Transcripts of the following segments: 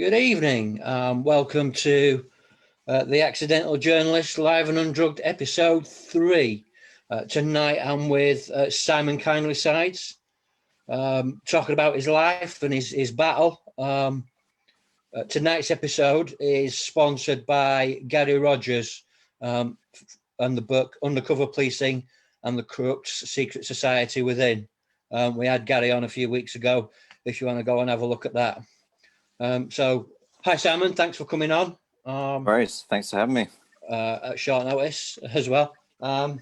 Good evening. Welcome to The Accidental Journalist Live and Undrugged episode 3. Tonight I'm with Simon Kindleysides, talking about his life and his battle. Tonight's episode is sponsored by Gary Rogers and the book Undercover Policing and the Corrupt Secret Society Within. We had Gary on a few weeks ago, if you want to go and have a look at that. So, hi Simon, thanks for coming on. Right, thanks for having me. At short notice as well. So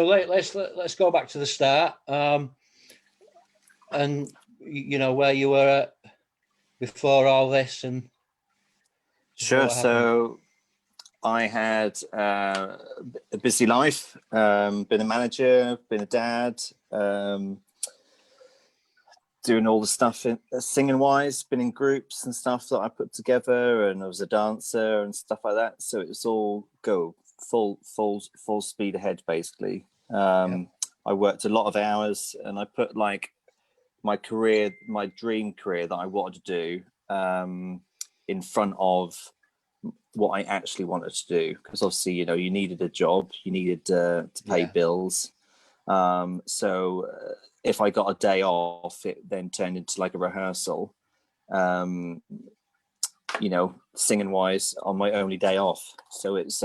let's go back to the start. And you know where you were at before all this, and sure. So, I had a busy life. Been a manager, been a dad. Doing all the stuff singing wise, been in groups and stuff that I put together, and I was a dancer and stuff like that. So it was all go full speed ahead, basically. I worked a lot of hours, and I put like my dream career that I wanted to do in front of what I actually wanted to do, because obviously, you know, you needed a job, you needed to pay bills. So if I got a day off, it then turned into like a rehearsal, you know, singing wise on my only day off. So it's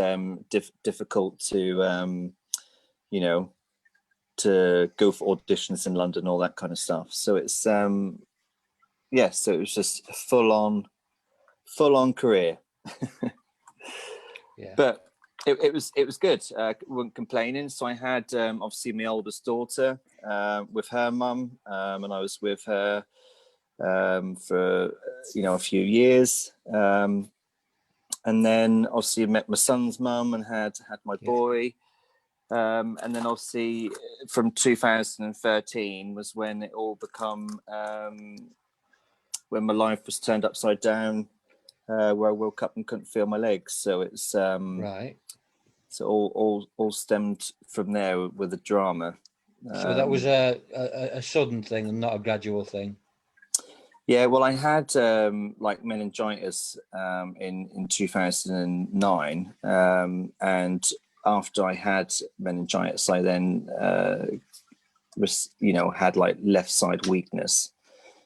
difficult to, you know, to go for auditions in London, all that kind of stuff. So it's, so it was just a full on career. But it was good. Wasn't complaining. So I had obviously my oldest daughter with her mum, and I was with her for a few years, and then obviously met my son's mum and had my boy, and then obviously from 2013 was when it all become when my life was turned upside down, where I woke up and couldn't feel my legs. So it's right. So all stemmed from there with the drama. So that was a sudden thing and not a gradual thing. Yeah, well, I had like meningitis in 2009, and after I had meningitis, I then had like left side weakness.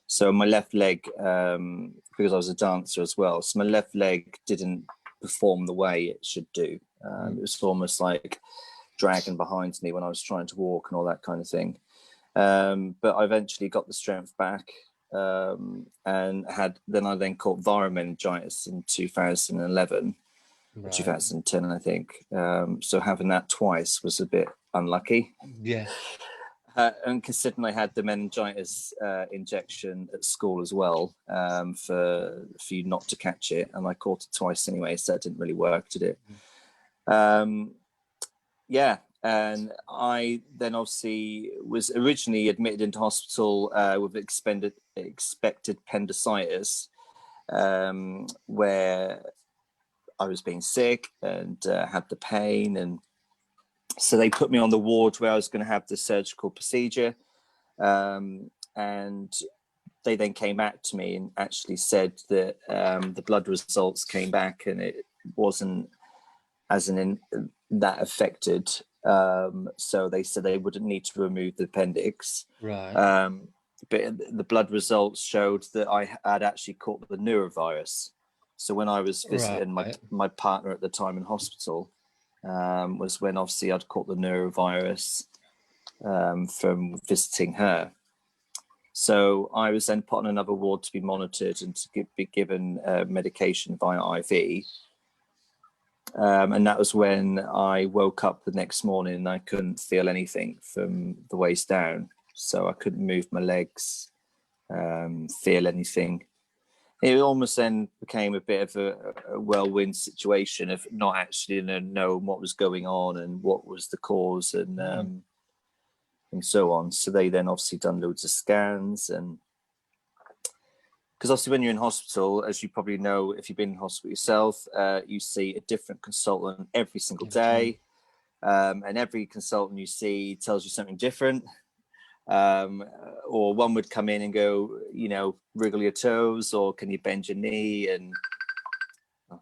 So my left leg, because I was a dancer as well, so my left leg didn't perform the way it should do. It was almost like dragging behind me when I was trying to walk and all that kind of thing. But I eventually got the strength back, and I then caught viral meningitis in 2011, right. 2010, I think. So having that twice was a bit unlucky. Yeah. And considering I had the meningitis injection at school as well, for you not to catch it, and I caught it twice anyway, so that didn't really work, did it? And I then obviously was originally admitted into hospital with expected appendicitis, where I was being sick and had the pain, and so they put me on the ward where I was going to have the surgical procedure, and they then came back to me and actually said that the blood results came back and it wasn't as in that affected. So they said they wouldn't need to remove the appendix. Right. But the blood results showed that I had actually caught the neurovirus. So when I was visiting my partner at the time in hospital, was when obviously I'd caught the neurovirus from visiting her. So I was then put on another ward to be monitored and to be given medication via IV. And that was when I woke up the next morning and I couldn't feel anything from the waist down. So I couldn't move my legs, feel anything. It almost then became a bit of a whirlwind situation of not actually knowing what was going on and what was the cause and so on. So they then obviously done loads of scans, and because obviously when you're in hospital, as you probably know, if you've been in hospital yourself, you see a different consultant every single day, and every consultant you see tells you something different. or one would come in and go, you know, wriggle your toes, or can you bend your knee? And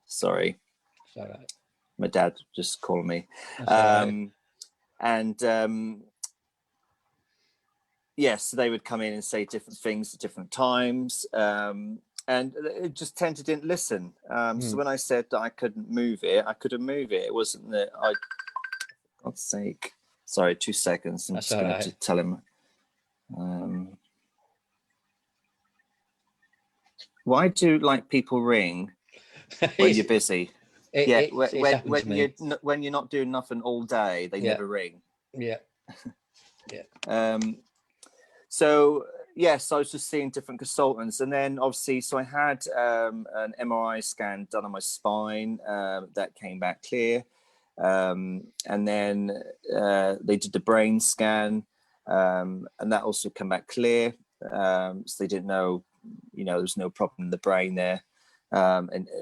sorry, it's all right. My dad just called me. Yes, so they would come in and say different things at different times, and it just tend to didn't listen. So when I said that I couldn't move it, I couldn't move it. It wasn't that I, for God's sake, sorry, 2 seconds. I'm just going to tell him. Why do like people ring when you're busy? When you're not doing nothing all day, they never ring. Yeah. So yes, I was just seeing different consultants, and then obviously, so I had an MRI scan done on my spine that came back clear, and then they did the brain scan, and that also came back clear. So they didn't know, you know, there's no problem in the brain there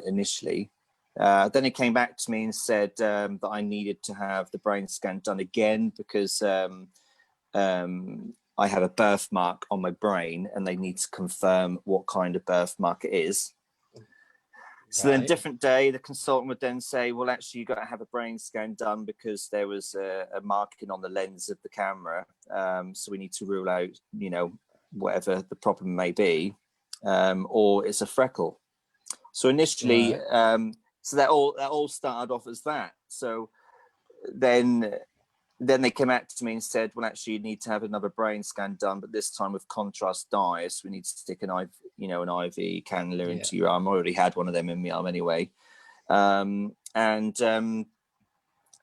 initially. Then it came back to me and said that I needed to have the brain scan done again because I have a birthmark on my brain, and they need to confirm what kind of birthmark it is. So then, different day, the consultant would then say, "Well, actually, you got to have a brain scan done because there was a marking on the lens of the camera. So we need to rule out, you know, whatever the problem may be, or it's a freckle." So initially, so that all started off as that. So then they came out to me and said, "Well, actually, you need to have another brain scan done, but this time with contrast dye. So we need to stick an IV, you know, an IV cannula into your arm." I already had one of them in my arm anyway, and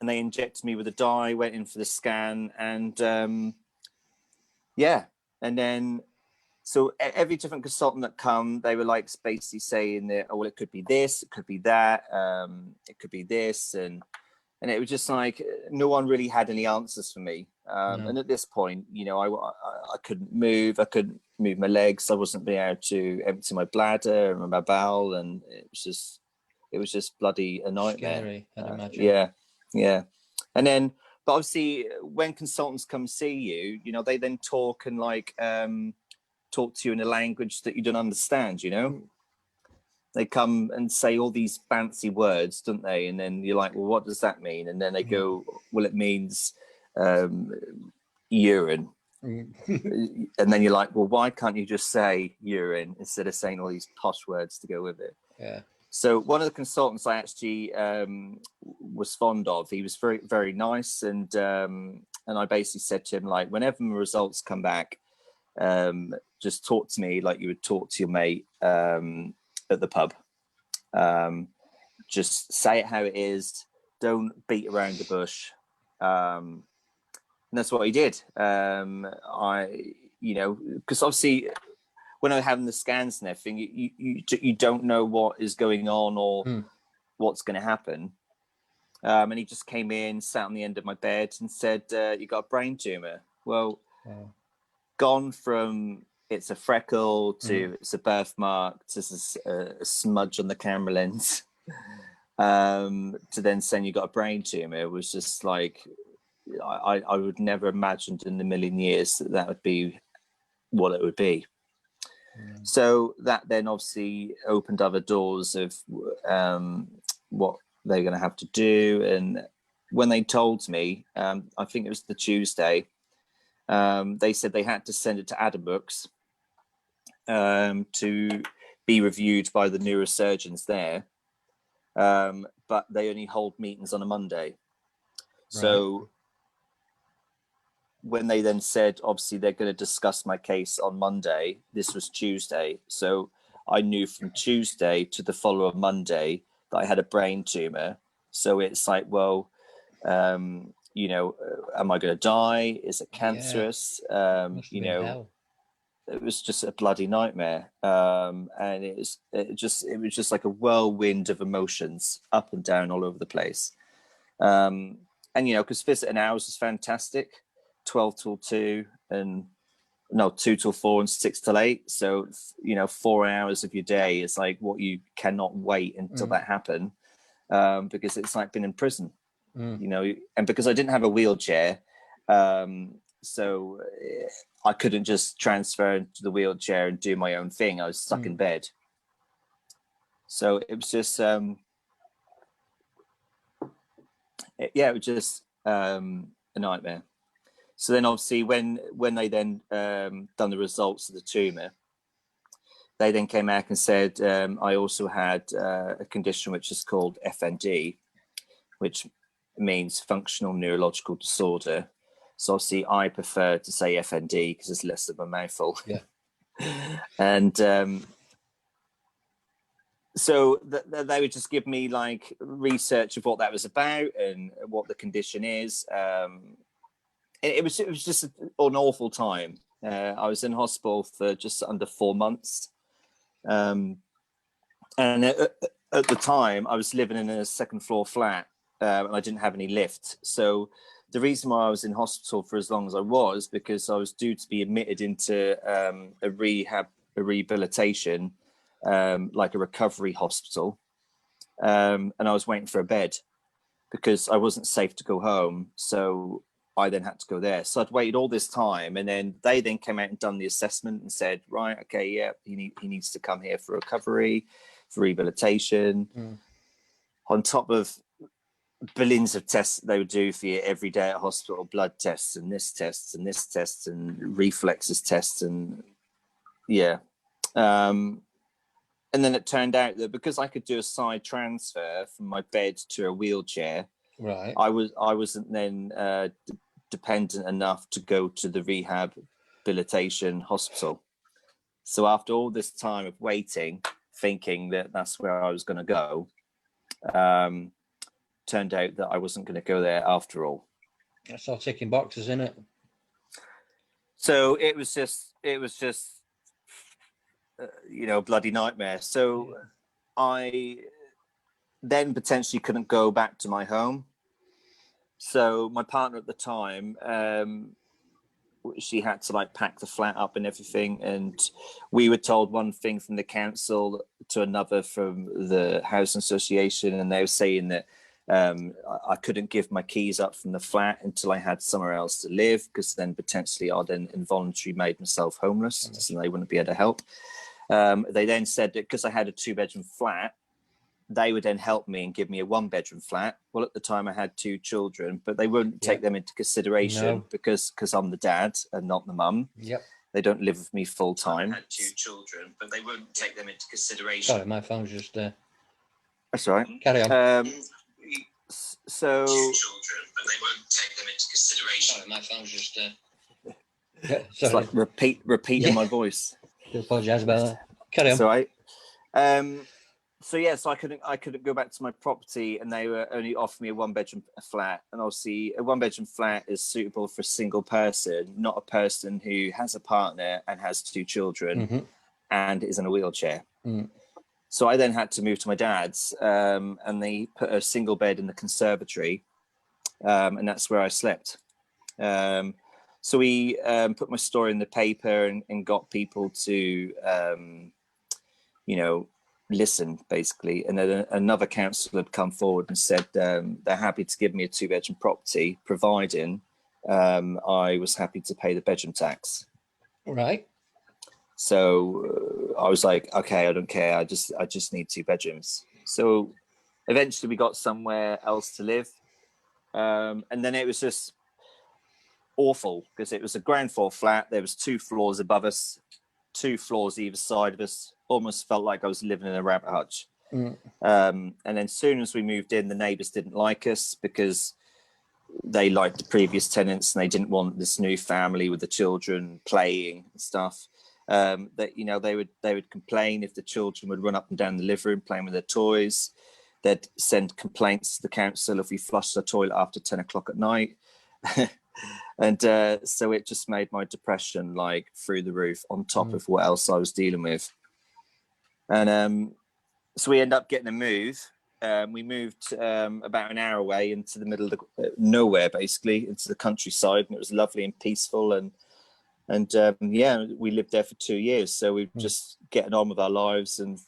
they injected me with a dye. Went in for the scan, and and then. So every different consultant that come, they were like basically saying that, "Oh, well, it could be this, it could be that, it could be this," and it was just like no one really had any answers for me. And at this point, you know, I couldn't move. I couldn't move my legs. I wasn't being able to empty my bladder and my bowel, and it was just bloody a nightmare. Scary, I'd imagine. Yeah. And then, but obviously, when consultants come see you, you know, they then talk and like talk to you in a language that you don't understand. You know. They come and say all these fancy words, don't they? And then you're like, "Well, what does that mean?" And then they go, "Well, it means urine." And then you're like, "Well, why can't you just say urine instead of saying all these posh words to go with it?" Yeah. So one of the consultants I actually was fond of, he was very, very nice. And I basically said to him, like, whenever the results come back, just talk to me like you would talk to your mate at the pub. Just say it how it is. Don't beat around the bush. And that's what he did. You know, because obviously when I'm having the scans and everything, you don't know what is going on or what's going to happen. And he just came in, sat on the end of my bed and said, "You got a brain tumor." Well, gone from it's a freckle to it's a birthmark to a smudge on the camera lens, to then saying you got a brain tumor. It was just like, I would never imagined in a million years that would be what it would be. So that then obviously opened other doors of what they're going to have to do. And when they told me, I think it was the Tuesday, they said they had to send it to Addenbrooke's to be reviewed by the neurosurgeons there, but they only hold meetings on a Monday. So when they then said, obviously, they're going to discuss my case on Monday, this was Tuesday. So I knew from Tuesday to the following Monday that I had a brain tumor. So it's like, well, you know, am I going to die? Is it cancerous? You know, hell. It was just a bloody nightmare. And it was just like a whirlwind of emotions up and down all over the place. And, you know, because visiting hours is fantastic. 12 till 2 and 2 till 4 and 6 till 8. So, you know, 4 hours of your day is like what you cannot wait until that happen, because it's like being in prison, you know. And because I didn't have a wheelchair, so I couldn't just transfer into the wheelchair and do my own thing. I was stuck in bed. So it was just, it was just a nightmare. So then obviously when they then done the results of the tumour, they then came back and said I also had a condition which is called FND, which means functional neurological disorder. So obviously I prefer to say FND because it's less of a mouthful. Yeah. And so they would just give me like research of what that was about and what the condition is. It was just an awful time. I was in hospital for just under 4 months. And at the time I was living in a second floor flat and I didn't have any lift. So the reason why I was in hospital for as long as I was, because I was due to be admitted into a rehabilitation, like a recovery hospital. And I was waiting for a bed because I wasn't safe to go home. So I then had to go there. So I'd waited all this time, and then they then came out and done the assessment and said, right, okay, yeah, he needs to come here for recovery, for rehabilitation. On top of billions of tests that they would do for you every day at hospital, blood tests and this tests and this tests and reflexes tests and and then it turned out that because I could do a side transfer from my bed to a wheelchair, right, I wasn't then dependent enough to go to the rehabilitation hospital. So after all this time of waiting, thinking that that's where I was going to go, turned out that I wasn't going to go there after all. That's all ticking boxes, isn't it? So it was just bloody nightmare. So I then potentially couldn't go back to my home. So my partner at the time, she had to like pack the flat up and everything, and we were told one thing from the council to another from the housing association, and they were saying that I couldn't give my keys up from the flat until I had somewhere else to live, because then potentially I'd then involuntarily made myself homeless, so they wouldn't be able to help. They then said that because I had a 2-bedroom flat, they would then help me and give me a 1-bedroom flat. Well, at the time I had 2 children, but they wouldn't take them into consideration because I'm the dad and not the mum. Yep. They don't live with me full time. I had 2 children, but they wouldn't take them into consideration. Sorry, my phone's just That's all right. Carry on. So 2 children, but they won't take them into consideration. Sorry, my phone's just it's like repeating my voice. I do apologise about that. Carry on. That's all right. So I couldn't go back to my property, and they were only offering me a 1-bedroom flat. And obviously, a 1-bedroom flat is suitable for a single person, not a person who has a partner and has 2 children and is in a wheelchair. So I then had to move to my dad's, and they put a single bed in the conservatory, and that's where I slept. So we put my story in the paper and got people to, listen, basically. And then another council had come forward and said they're happy to give me a 2-bedroom property, providing I was happy to pay the bedroom tax. Right. So I was like, okay, I don't care. I just need 2 bedrooms. So eventually we got somewhere else to live. And then it was just awful because it was a ground floor flat. There was 2 floors above us, 2 floors either side of us. Almost felt like I was living in a rabbit hutch. And then as soon as we moved in, the neighbours didn't like us because they liked the previous tenants and they didn't want this new family with the children playing and stuff. That they would complain if the children would run up and down the living room playing with their toys. They'd send complaints to the council if we flushed the toilet after 10 o'clock at night. And so it just made my depression like through the roof on top of what else I was dealing with. And so we ended up getting a move. We moved about an hour away into the middle of nowhere, basically, into the countryside, and it was lovely and peaceful. And we lived there for 2 years. So we were just getting on with our lives and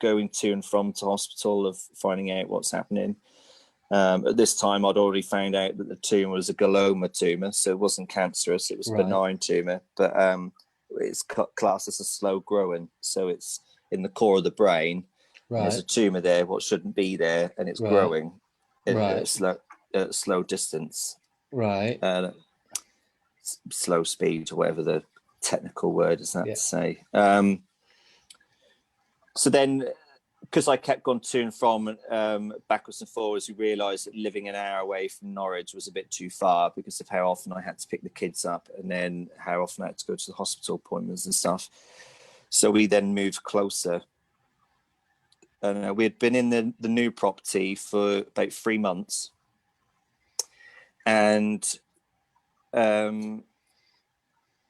going to and from to hospital, of finding out what's happening. At this time, I'd already found out that the tumor was a glioma tumor, so it wasn't cancerous, it was a benign tumor, but it's classed as a slow growing, so it's in the core of the brain. There's a tumor there, what shouldn't be there, and it's growing at a slow distance. Slow speed, or whatever the technical word is that to say. So then, because I kept going to and from backwards and forwards, we realised that living an hour away from Norwich was a bit too far because of how often I had to pick the kids up, and then how often I had to go to the hospital appointments and stuff. So we then moved closer. And we had been in the new property for about 3 months. And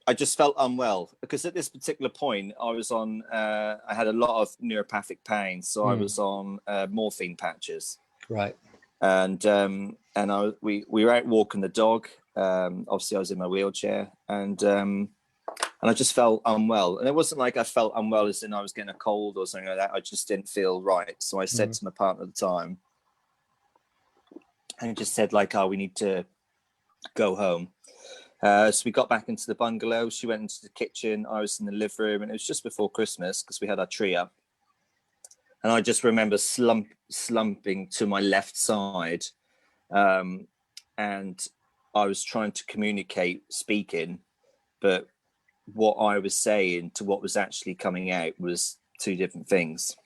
I just felt unwell because at this particular point I was on, I had a lot of neuropathic pain. So I was on morphine patches. And we were out walking the dog. Obviously I was in my wheelchair, and I just felt unwell. And it wasn't like I felt unwell as in I was getting a cold or something like that. I just didn't feel right. So I said to my partner at the time, and just said like, oh, we need to go home. So we got back into the bungalow. She went into the kitchen. I was in the living room, and it was just before Christmas because we had our tree up. And I just remember slumping to my left side. And I was trying to communicate speaking, but what I was saying to what was actually coming out was two different things.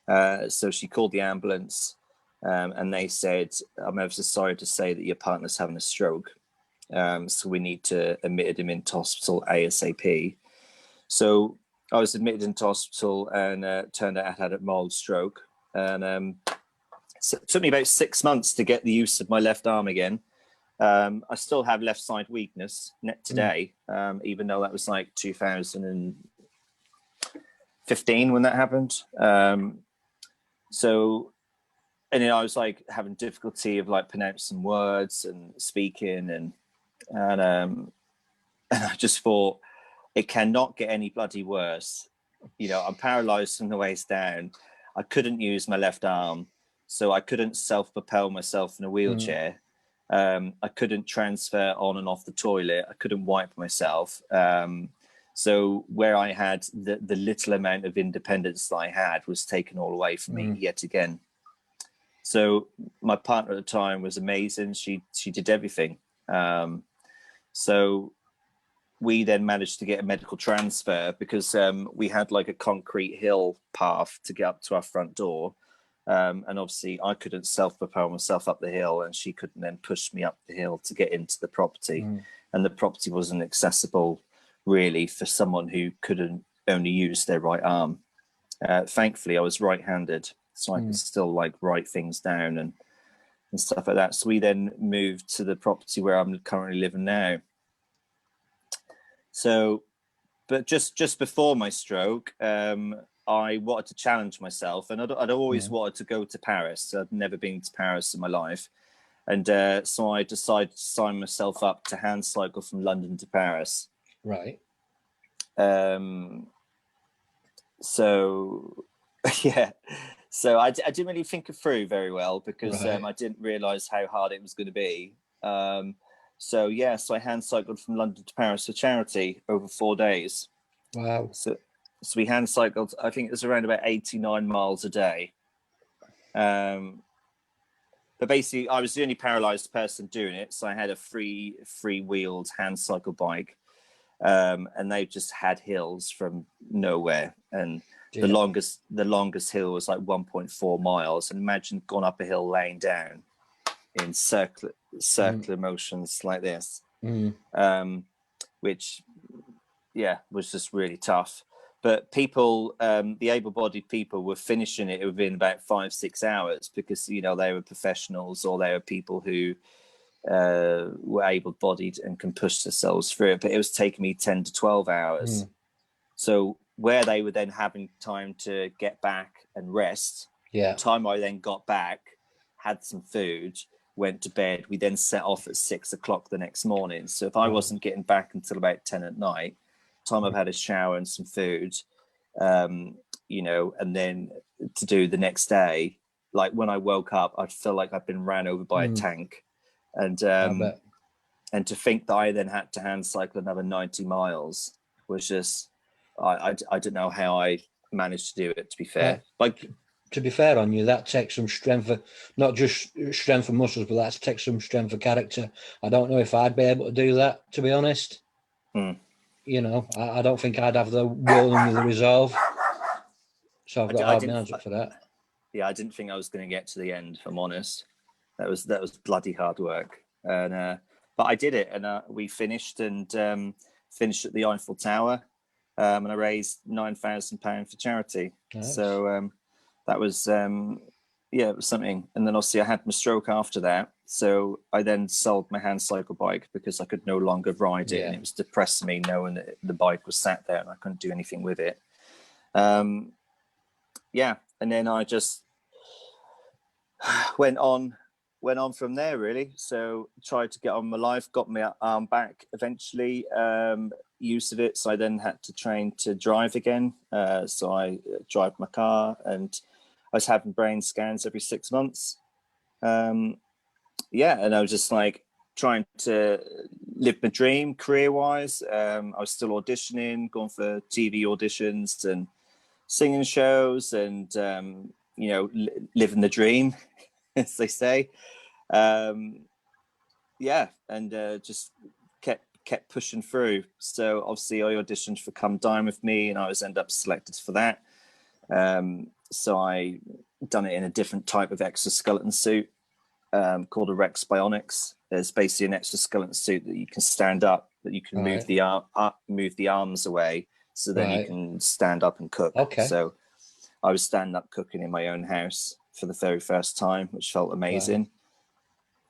So she called the ambulance, and they said, I'm ever so sorry to say that your partner's having a stroke. So we need to admit him into hospital ASAP. So I was admitted into hospital, and turned out I had a mild stroke. And so it took me about 6 months to get the use of my left arm again. I still have left side weakness today, even though that was like 2015 when that happened. So, and then I was like having difficulty of like pronouncing words and speaking, and I just thought it cannot get any bloody worse. You know, I'm paralyzed from the waist down. I couldn't use my left arm, so I couldn't self-propel myself in a wheelchair. I couldn't transfer on and off the toilet. I couldn't wipe myself. So where I had the little amount of independence that I had was taken all away from me yet again. So my partner at the time was amazing. She did everything. So we then managed to get a medical transfer because we had like a concrete hill path to get up to our front door. And obviously I couldn't self-propel myself up the hill, and she couldn't then push me up the hill to get into the property. And the property wasn't accessible really for someone who couldn't only use their right arm. Thankfully I was right-handed, so I could still like write things down and stuff like that. So we then moved to the property where I'm currently living now. So, but just before my stroke, I wanted to challenge myself, and I'd always wanted to go to Paris. I'd never been to Paris in my life. And so I decided to sign myself up to hand cycle from London to Paris. So, yeah. So I didn't really think it through very well because I didn't realise how hard it was going to be. So I hand cycled from London to Paris for charity over 4 days. Wow. So we hand cycled, I think it was around about 89 miles a day. But basically I was the only paralysed person doing it. So I had a free-wheeled hand cycle bike. And they just had hills from nowhere. And the longest hill was like 1.4 miles. And imagine going up a hill laying down in circular motions like this, which was just really tough. But people, the able-bodied people, were finishing it within about 5-6 hours because they were professionals, or they were people who were able-bodied and can push themselves through it. But it was taking me 10 to 12 hours. So where they were then having time to get back and rest, the time I then got back, had some food, went to bed, we then set off at 6 o'clock the next morning. So if I wasn't getting back until about 10 at night, time I've had a shower and some food, and then to do the next day, like when I woke up, I'd feel like I'd been ran over by a tank. And and to think that I then had to hand cycle another 90 miles was just, I don't know how I managed to do it, to be fair. Like, to be fair on you, that takes some strength, not just strength of muscles, but that takes some strength of character. I don't know if I'd be able to do that, to be honest. You know, I don't think I'd have the will and the resolve. So I've got to hold my hands up for that. Yeah, I didn't think I was going to get to the end, if I'm honest. That was bloody hard work. And but I did it, and we finished and finished at the Eiffel Tower, and I raised £9,000 for charity. Nice. So that was it was something. And then obviously I had my stroke after that, so I then sold my hand cycle bike because I could no longer ride it, and it was depressing me knowing that the bike was sat there and I couldn't do anything with it. And then I just went on from there, really. So tried to get on my life, got my arm back eventually, use of it. So I then had to train to drive again. So I drive my car, and I was having brain scans every 6 months. And I was just like trying to live my dream career-wise. I was still auditioning, going for TV auditions and singing shows, and living the dream, as they say. Just kept pushing through. So obviously I auditioned for Come Dine With Me, and I was end up selected for that. So I done it in a different type of exoskeleton suit called a Rex Bionics. There's basically an exoskeleton suit that you can stand up, that you can move the arms away, so then you can stand up and cook. Okay. So I was standing up cooking in my own house for the very first time, which felt amazing.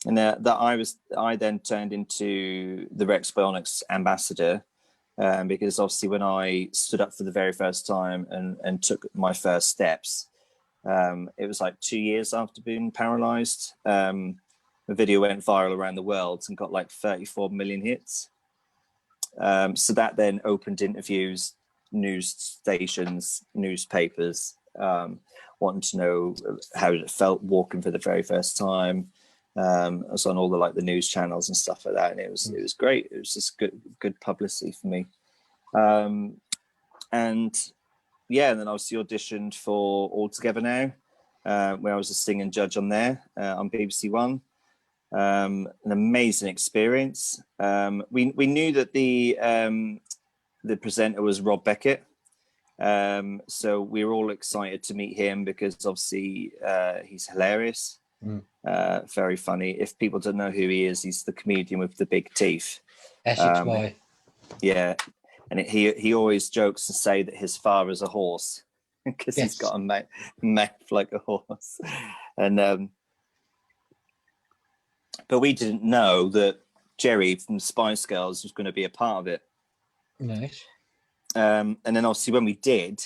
And I then turned into the Rex Bionics ambassador, because obviously when I stood up for the very first time and took my first steps, it was like 2 years after being paralysed. The video went viral around the world and got like 34 million hits. So that then opened interviews, news stations, newspapers, wanting to know how it felt walking for the very first time. I was on all the news channels and stuff like that, and it was great. It was just good publicity for me. And then I was auditioned for All Together Now, where I was a singing judge on there on BBC One. An amazing experience. We knew that the presenter was Rob Beckett, so we were all excited to meet him because obviously he's hilarious, very funny. If people don't know who he is, he's the comedian with the big teeth. Essex boy. Yeah, and he always jokes to say that his father's a horse because he's got a mouth like a horse, and but we didn't know that Jerry from Spice Girls was going to be a part of it. Nice. And then obviously when we did,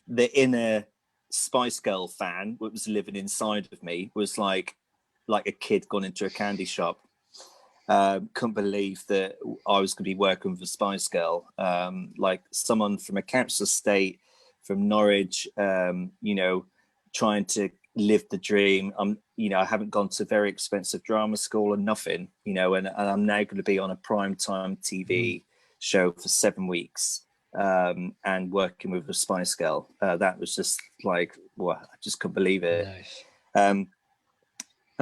the inner Spice Girl fan, what was living inside of me, was like a kid gone into a candy shop. Couldn't believe that I was going to be working with a Spice Girl, like someone from a council estate from Norwich, trying to live the dream. I haven't gone to very expensive drama school or nothing, and I'm now going to be on a primetime TV show for 7 weeks, and working with a Spice Girl. That was just like, well, I just couldn't believe it. Nice. And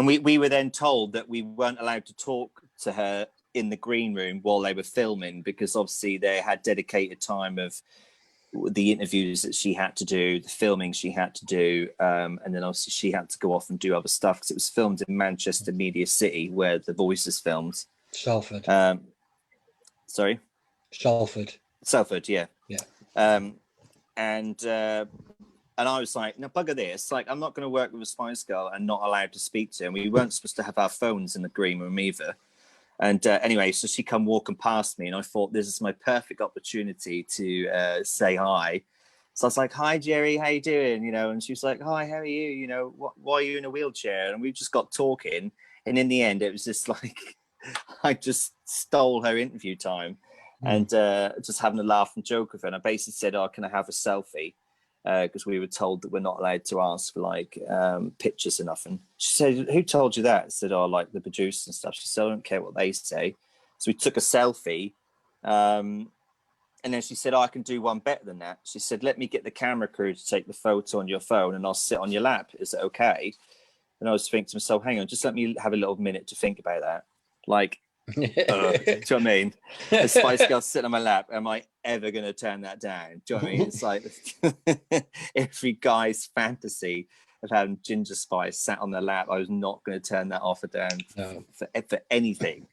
we were then told that we weren't allowed to talk to her in the green room while they were filming, because obviously they had dedicated time of the interviews that she had to do, the filming she had to do, and then obviously she had to go off and do other stuff because it was filmed in Manchester Media City, where The Voice is filmed. Salford. Sorry? Salford, yeah. And I was like, no, bugger this. Like, I'm not going to work with a Spice Girl and not allowed to speak to her. And we weren't supposed to have our phones in the green room either. And anyway, so she come walking past me, and I thought, this is my perfect opportunity to say hi. So I was like, hi, Jerry, how you doing? And she was like, hi, how are you? Why are you in a wheelchair? And we just got talking. And in the end, it was just like, I just stole her interview time and just having a laugh and joke with her. And I basically said, oh, can I have a selfie? because we were told that we're not allowed to ask for like pictures or nothing. She said, "Who told you that?" I said, "Oh, like the producers and stuff." She said, "I don't care what they say." So we took a selfie. And then she said, "Oh, I can do one better than that." She said, "Let me get the camera crew to take the photo on your phone and I'll sit on your lap. Is it okay?" And I was thinking to myself, hang on, just let me have a little minute to think about that. Like, do you know what I mean? The Spice Girls sitting on my lap. Am I ever going to turn that down? Do you know what I mean? It's like every guy's fantasy of having Ginger Spice sat on their lap. I was not going to turn that offer down for anything.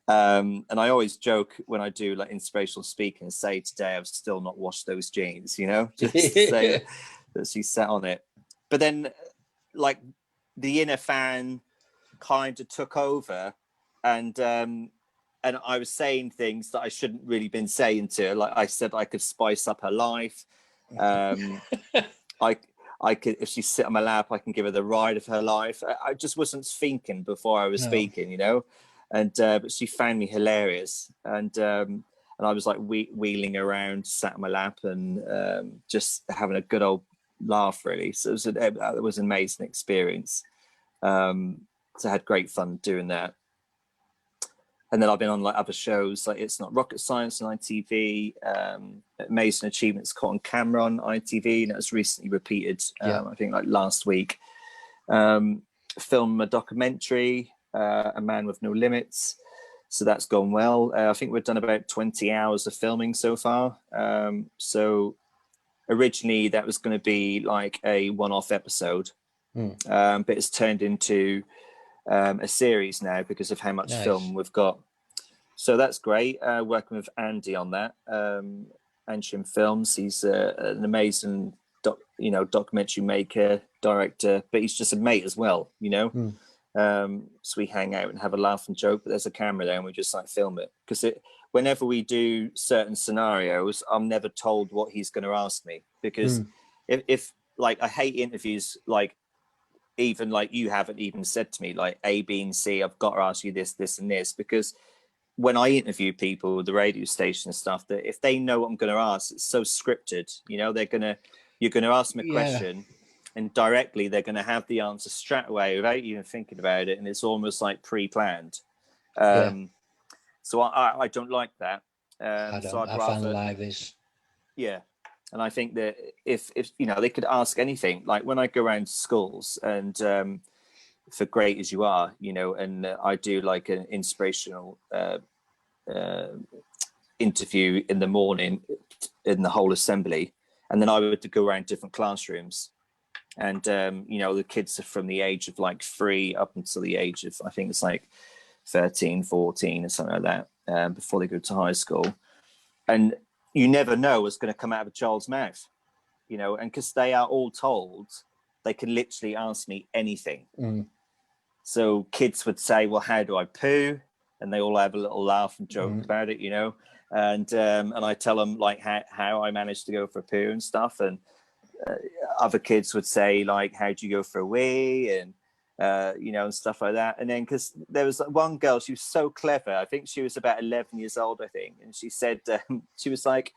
And I always joke when I do like inspirational speaking and say, "Today I've still not washed those jeans," you know, just to say that she sat on it. But then like the inner fan kind of took over, and I was saying things that I shouldn't really been saying to her. Like I said, I could spice up her life. I could, if she sit on my lap, I can give her the ride of her life. I just wasn't thinking before I was speaking, you know. And but she found me hilarious, and I was like wheeling around, sat on my lap, and just having a good old laugh, really. So it was an amazing experience. So I had great fun doing that. And then I've been on like other shows, like It's Not Rocket Science on ITV, Amazing Achievements Caught on Camera on ITV, and that was recently repeated, I think like last week. Film a documentary, A Man with No Limits. So that's gone well. I think we've done about 20 hours of filming so far. So originally that was going to be like a one-off episode, but it's turned into a series now because of how much film we've got. So that's great. Working with Andy on that. Anshim Films. He's an amazing documentary maker, director, but he's just a mate as well, you know. So we hang out and have a laugh and joke, but there's a camera there and we just like film it, because whenever we do certain scenarios, I'm never told what he's going to ask me, because if like I hate interviews, like even like you haven't even said to me like A, B, and C, I've got to ask you this, this, and this, because when I interview people, the radio station and stuff, that if they know what I'm going to ask, it's so scripted, you know. You're going to ask them a question, and directly they're going to have the answer straight away without even thinking about it, and it's almost like pre-planned. So I don't like that. I find live is and I think that if you know, they could ask anything. Like when I go around schools and for Great As You Are, you know, and I do like an inspirational interview in the morning in the whole assembly, and then I would go around different classrooms, and you know, the kids are from the age of like 3 up until the age of, I think it's like 13, 14 or something like that, before they go to high school. And you never know what's going to come out of a child's mouth, you know, and because they are all told, they can literally ask me anything. So kids would say, "Well, how do I poo?" And they all have a little laugh and joke about it, you know. And I tell them like how I managed to go for a poo and stuff. And other kids would say like, "How do you go for a wee?" And you know, and stuff like that. And then because there was one girl, she was so clever. I think she was about 11 years old, I think. And she said, she was like,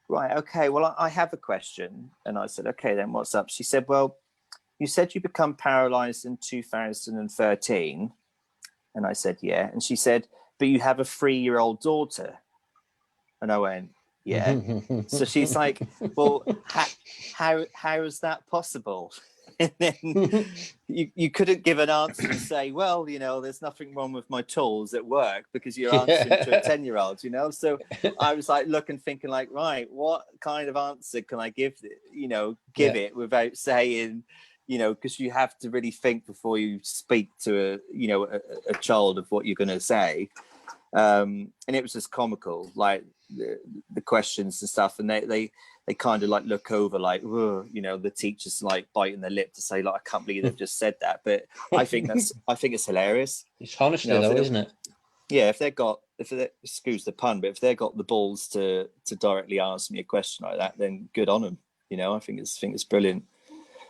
"Right, okay, well, I have a question." And I said, "Okay, then what's up?" She said, "Well, you said you become paralyzed in 2013. And I said, "Yeah." And she said, "But you have a 3-year-old daughter." And I went, "Yeah." So she's like, "Well, how is that possible?" And then you couldn't give an answer and say, "Well, you know, there's nothing wrong with my tools at work," because you're answering to a 10-year-old, you know. So I was like looking, thinking like, right, what kind of answer can I give it without saying, you know, because you have to really think before you speak to a child of what you're going to say. And it was just comical, like the questions and stuff, and they kind of like look over like, you know, the teacher's like biting their lip to say like, "I can't believe they've just said that." But I think it's hilarious. It's honesty, though, isn't it? Yeah, if they excuse the pun, but if they've got the balls to directly ask me a question like that, then good on them. You know, I think it's brilliant.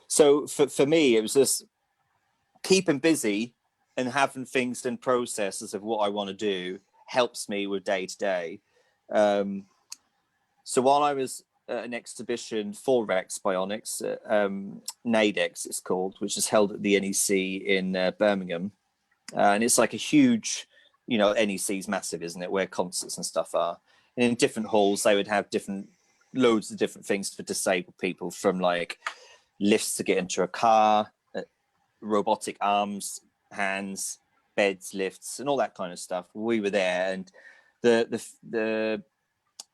So for me, it was just keeping busy and having things in processes of what I want to do helps me with day to day. So while I was an exhibition for Rex Bionics, NADEX it's called, which is held at the NEC in Birmingham. And it's like a huge, you know, NEC's massive, isn't it, where concerts and stuff are. And in different halls, they would have loads of different things for disabled people, from like lifts to get into a car, robotic arms, hands, beds, lifts, and all that kind of stuff. We were there, and the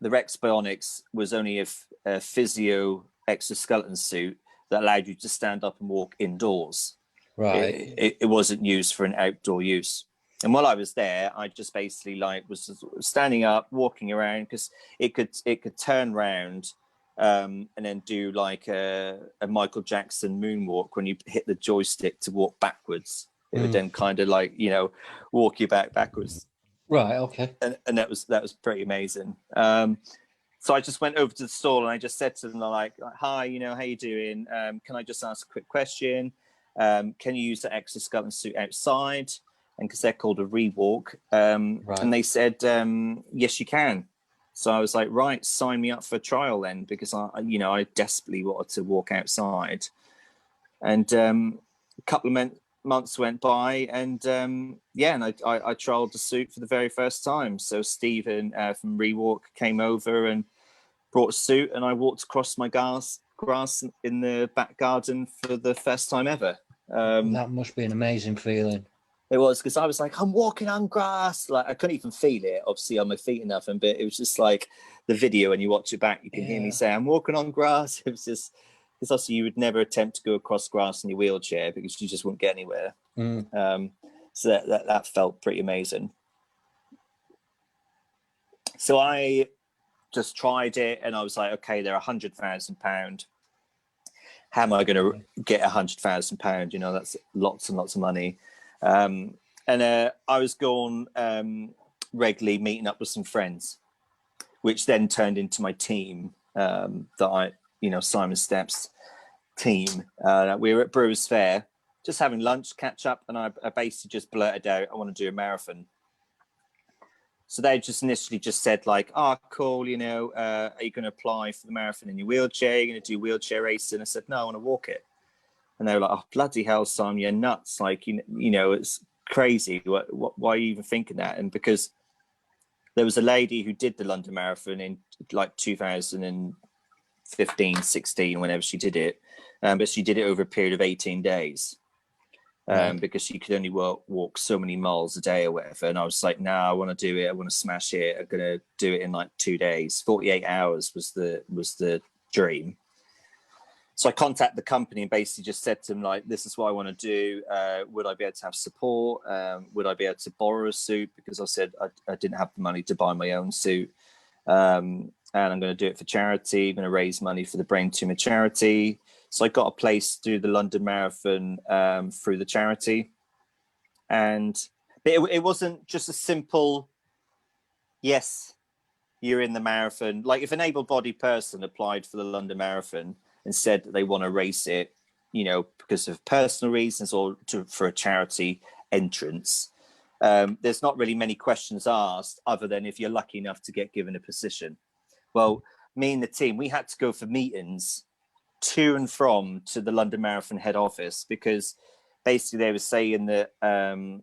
Rex Bionics was only a physio exoskeleton suit that allowed you to stand up and walk indoors. Right. It wasn't used for an outdoor use. And while I was there, I just basically was standing up, walking around, because it could turn round and then do like a Michael Jackson moonwalk when you hit the joystick to walk backwards. It would then kind of like, you know, walk you backwards. Right. Okay. And that was pretty amazing. So I just went over to the stall and I just said to them, like, hi, you know, how you doing? Can I just ask a quick question? Can you use the exoskeleton suit outside? And because they're called a rewalk. Right. And they said, yes, you can. So I was like, right, sign me up for a trial then, because I desperately wanted to walk outside. And a couple of months went by, and and I trialed the suit for the very first time. So Stephen from Rewalk came over and brought a suit, and I walked across my grass in the back garden for the first time ever. That must be an amazing feeling. It was, because I was like, I'm walking on grass. Like, I couldn't even feel it, obviously, on my feet or nothing, but it was just like the video, and you watch it back, you can hear me say, I'm walking on grass. It was just, because obviously you would never attempt to go across grass in your wheelchair because you just wouldn't get anywhere. So that felt pretty amazing. So I just tried it, and I was like, okay, they're £100,000. How am I going to get £100,000? You know, that's lots and lots of money. And I was going regularly meeting up with some friends, which then turned into my team, Simon Stepp's team. We were at Brewers Fair, just having lunch, catch up, and I basically just blurted out, I want to do a marathon. So they just initially just said like, oh, cool, you know, are you going to apply for the marathon in your wheelchair? Are you going to do wheelchair racing? I said, no, I want to walk it. And they were like, oh, bloody hell, Simon, you're nuts. Like, you know, it's crazy. Why are you even thinking that? And because there was a lady who did the London Marathon in like 2015, 16, whenever she did it. But she did it over a period of 18 days. Because she could only walk so many miles a day or whatever. And I was like, no, I want to do it. I want to smash it. I'm going to do it in like 2 days. 48 hours was the dream. So I contacted the company and basically just said to them, like, this is what I want to do. Would I be able to have support? Would I be able to borrow a suit? Because I said I didn't have the money to buy my own suit. And I'm going to do it for charity. I'm going to raise money for the brain tumor charity. So I got a place to do the London Marathon through the charity. But it wasn't just a simple, yes, you're in the marathon. Like, if an able-bodied person applied for the London Marathon and said that they want to race it, you know, because of personal reasons or for a charity entrance, there's not really many questions asked other than if you're lucky enough to get given a position. Well, me and the team, we had to go for meetings to and from to the London Marathon head office, because basically they were saying that the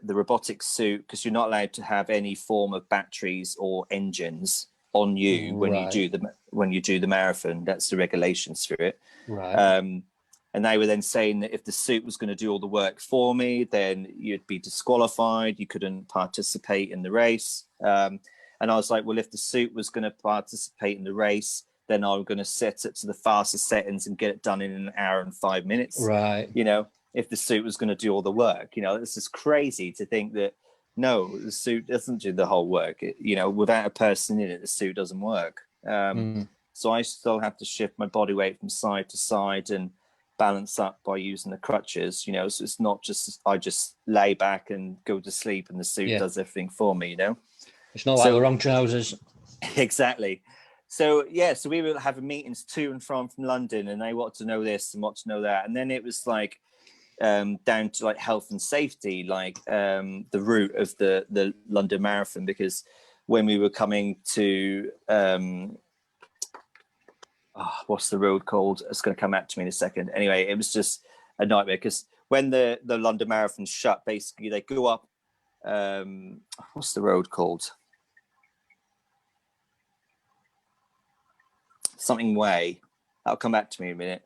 robotic suit, because you're not allowed to have any form of batteries or engines on you when you do the marathon. That's the regulations for it. And they were then saying that if the suit was going to do all the work for me, then you'd be disqualified. You couldn't participate in the race. And I was like, well, if the suit was going to participate in the race, then I'm going to set it to the fastest settings and get it done in an hour and 5 minutes. Right. You know, if the suit was going to do all the work, you know, this is crazy to think that, no, the suit doesn't do the whole work. You know, without a person in it, the suit doesn't work. So I still have to shift my body weight from side to side and balance up by using the crutches, you know, so it's not just, I just lay back and go to sleep and the suit does everything for me, you know. It's not like the wrong trousers. Exactly. So so we were having meetings to and from London, and they wanted to know this and want to know that, and then it was like down to like health and safety, like the route of the London Marathon, because when we were coming to what's the road called? It's going to come out to me in a second. Anyway, it was just a nightmare because when the London Marathon shut, basically they go up. What's the road called? Something Way. That'll come back to me in a minute.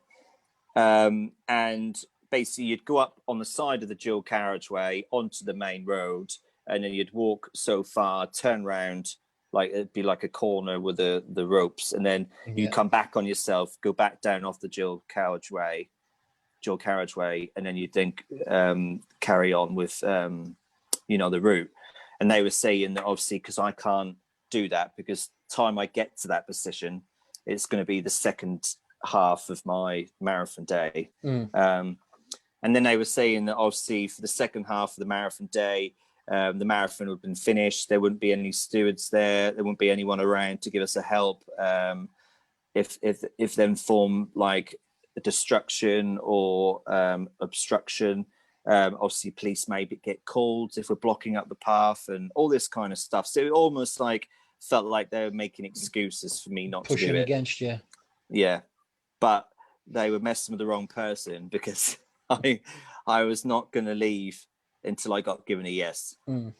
And basically you'd go up on the side of the dual carriageway onto the main road, and then you'd walk so far, turn around, like it'd be like a corner with the ropes, and then you come back on yourself, go back down off the dual carriageway, and then you'd then carry on with the route. And they were saying that obviously, because I can't do that, because time I get to that position, it's going to be the second half of my marathon day. And then they were saying that obviously for the second half of the marathon day, the marathon would have been finished. There wouldn't be any stewards there. There wouldn't be anyone around to give us a help. If then form like a destruction or obstruction, obviously police maybe get called if we're blocking up the path and all this kind of stuff. So it almost like felt like they were making excuses for me not to do it. Pushing against you. Yeah, but they were messing with the wrong person, because I was not going to leave until I got given a yes. And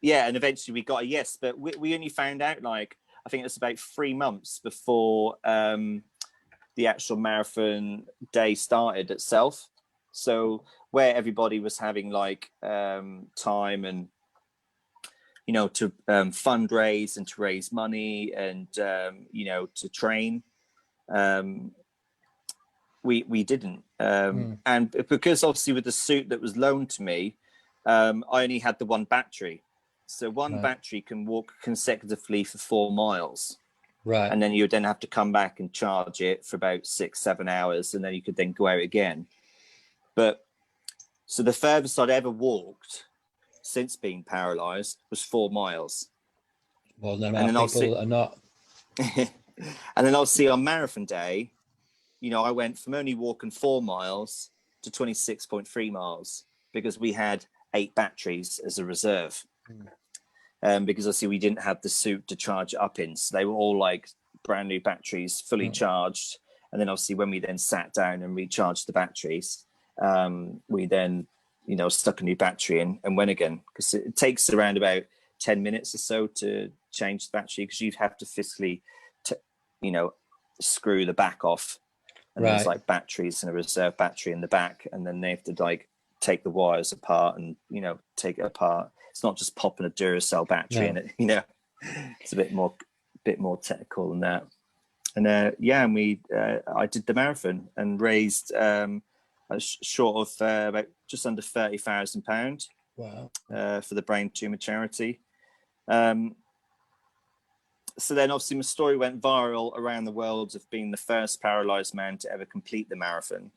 eventually we got a yes, but we only found out, like, I think it was about 3 months before the actual marathon day started itself. So where everybody was having like time and to fundraise and to raise money and to train, we didn't. And because obviously with the suit that was loaned to me, I only had the one battery. So one battery can walk consecutively for 4 miles. Right. And then you would then have to come back and charge it for about 6-7 hours, and then you could then go out again. But so the furthest I'd ever walked since being paralysed was 4 miles. Well, there are people that are not. And then obviously on marathon day, I went from only walking 4 miles to 26.3 miles because we had 8 batteries as a reserve. Because obviously we didn't have the suit to charge it up in. So they were all like brand new batteries, fully charged. And then obviously when we then sat down and recharged the batteries, we then, stuck a new battery in and went again. Because it takes around about 10 minutes or so to change the battery, because you have to physically, screw the back off. And there's like batteries and a reserve battery in the back. And then they have to like take the wires apart and, take it apart. It's not just popping a Duracell battery in it, It's a bit more technical than that. And and I did the marathon and raised short of about just under £30,000. Wow. For the brain tumor charity. So then obviously my story went viral around the world of being the first paralysed man to ever complete the marathon.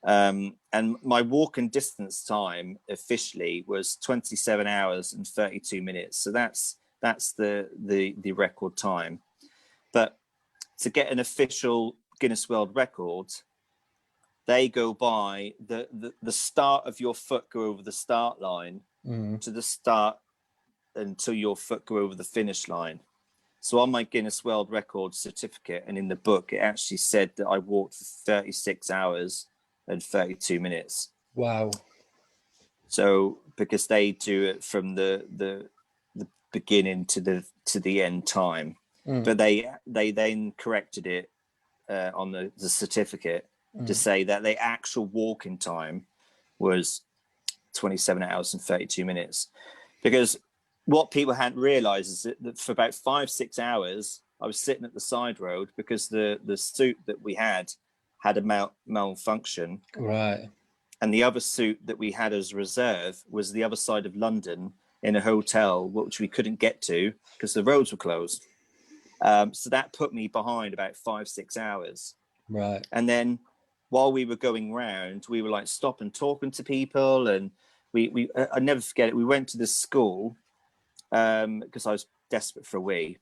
And my walking distance time officially was 27 hours and 32 minutes. So that's the record time. But to get an official Guinness World Record, they go by the start of your foot go over the start line to the start until your foot go over the finish line. So on my Guinness World Record certificate and in the book, it actually said that I walked for 36 hours and 32 minutes. Wow. So because they do it from the beginning to the end time, but they then corrected it on the certificate to say that the actual walking time was 27 hours and 32 minutes. Because what people hadn't realized is that for about 5-6 hours, I was sitting at the side road because the suit that we had a malfunction. Right. And the other suit that we had as reserve was the other side of London in a hotel, which we couldn't get to because the roads were closed. So that put me behind about 5-6 hours. Right. And then while we were going round, we were like stopping, talking to people. And I never forget it. We went to this school because I was desperate for a wee.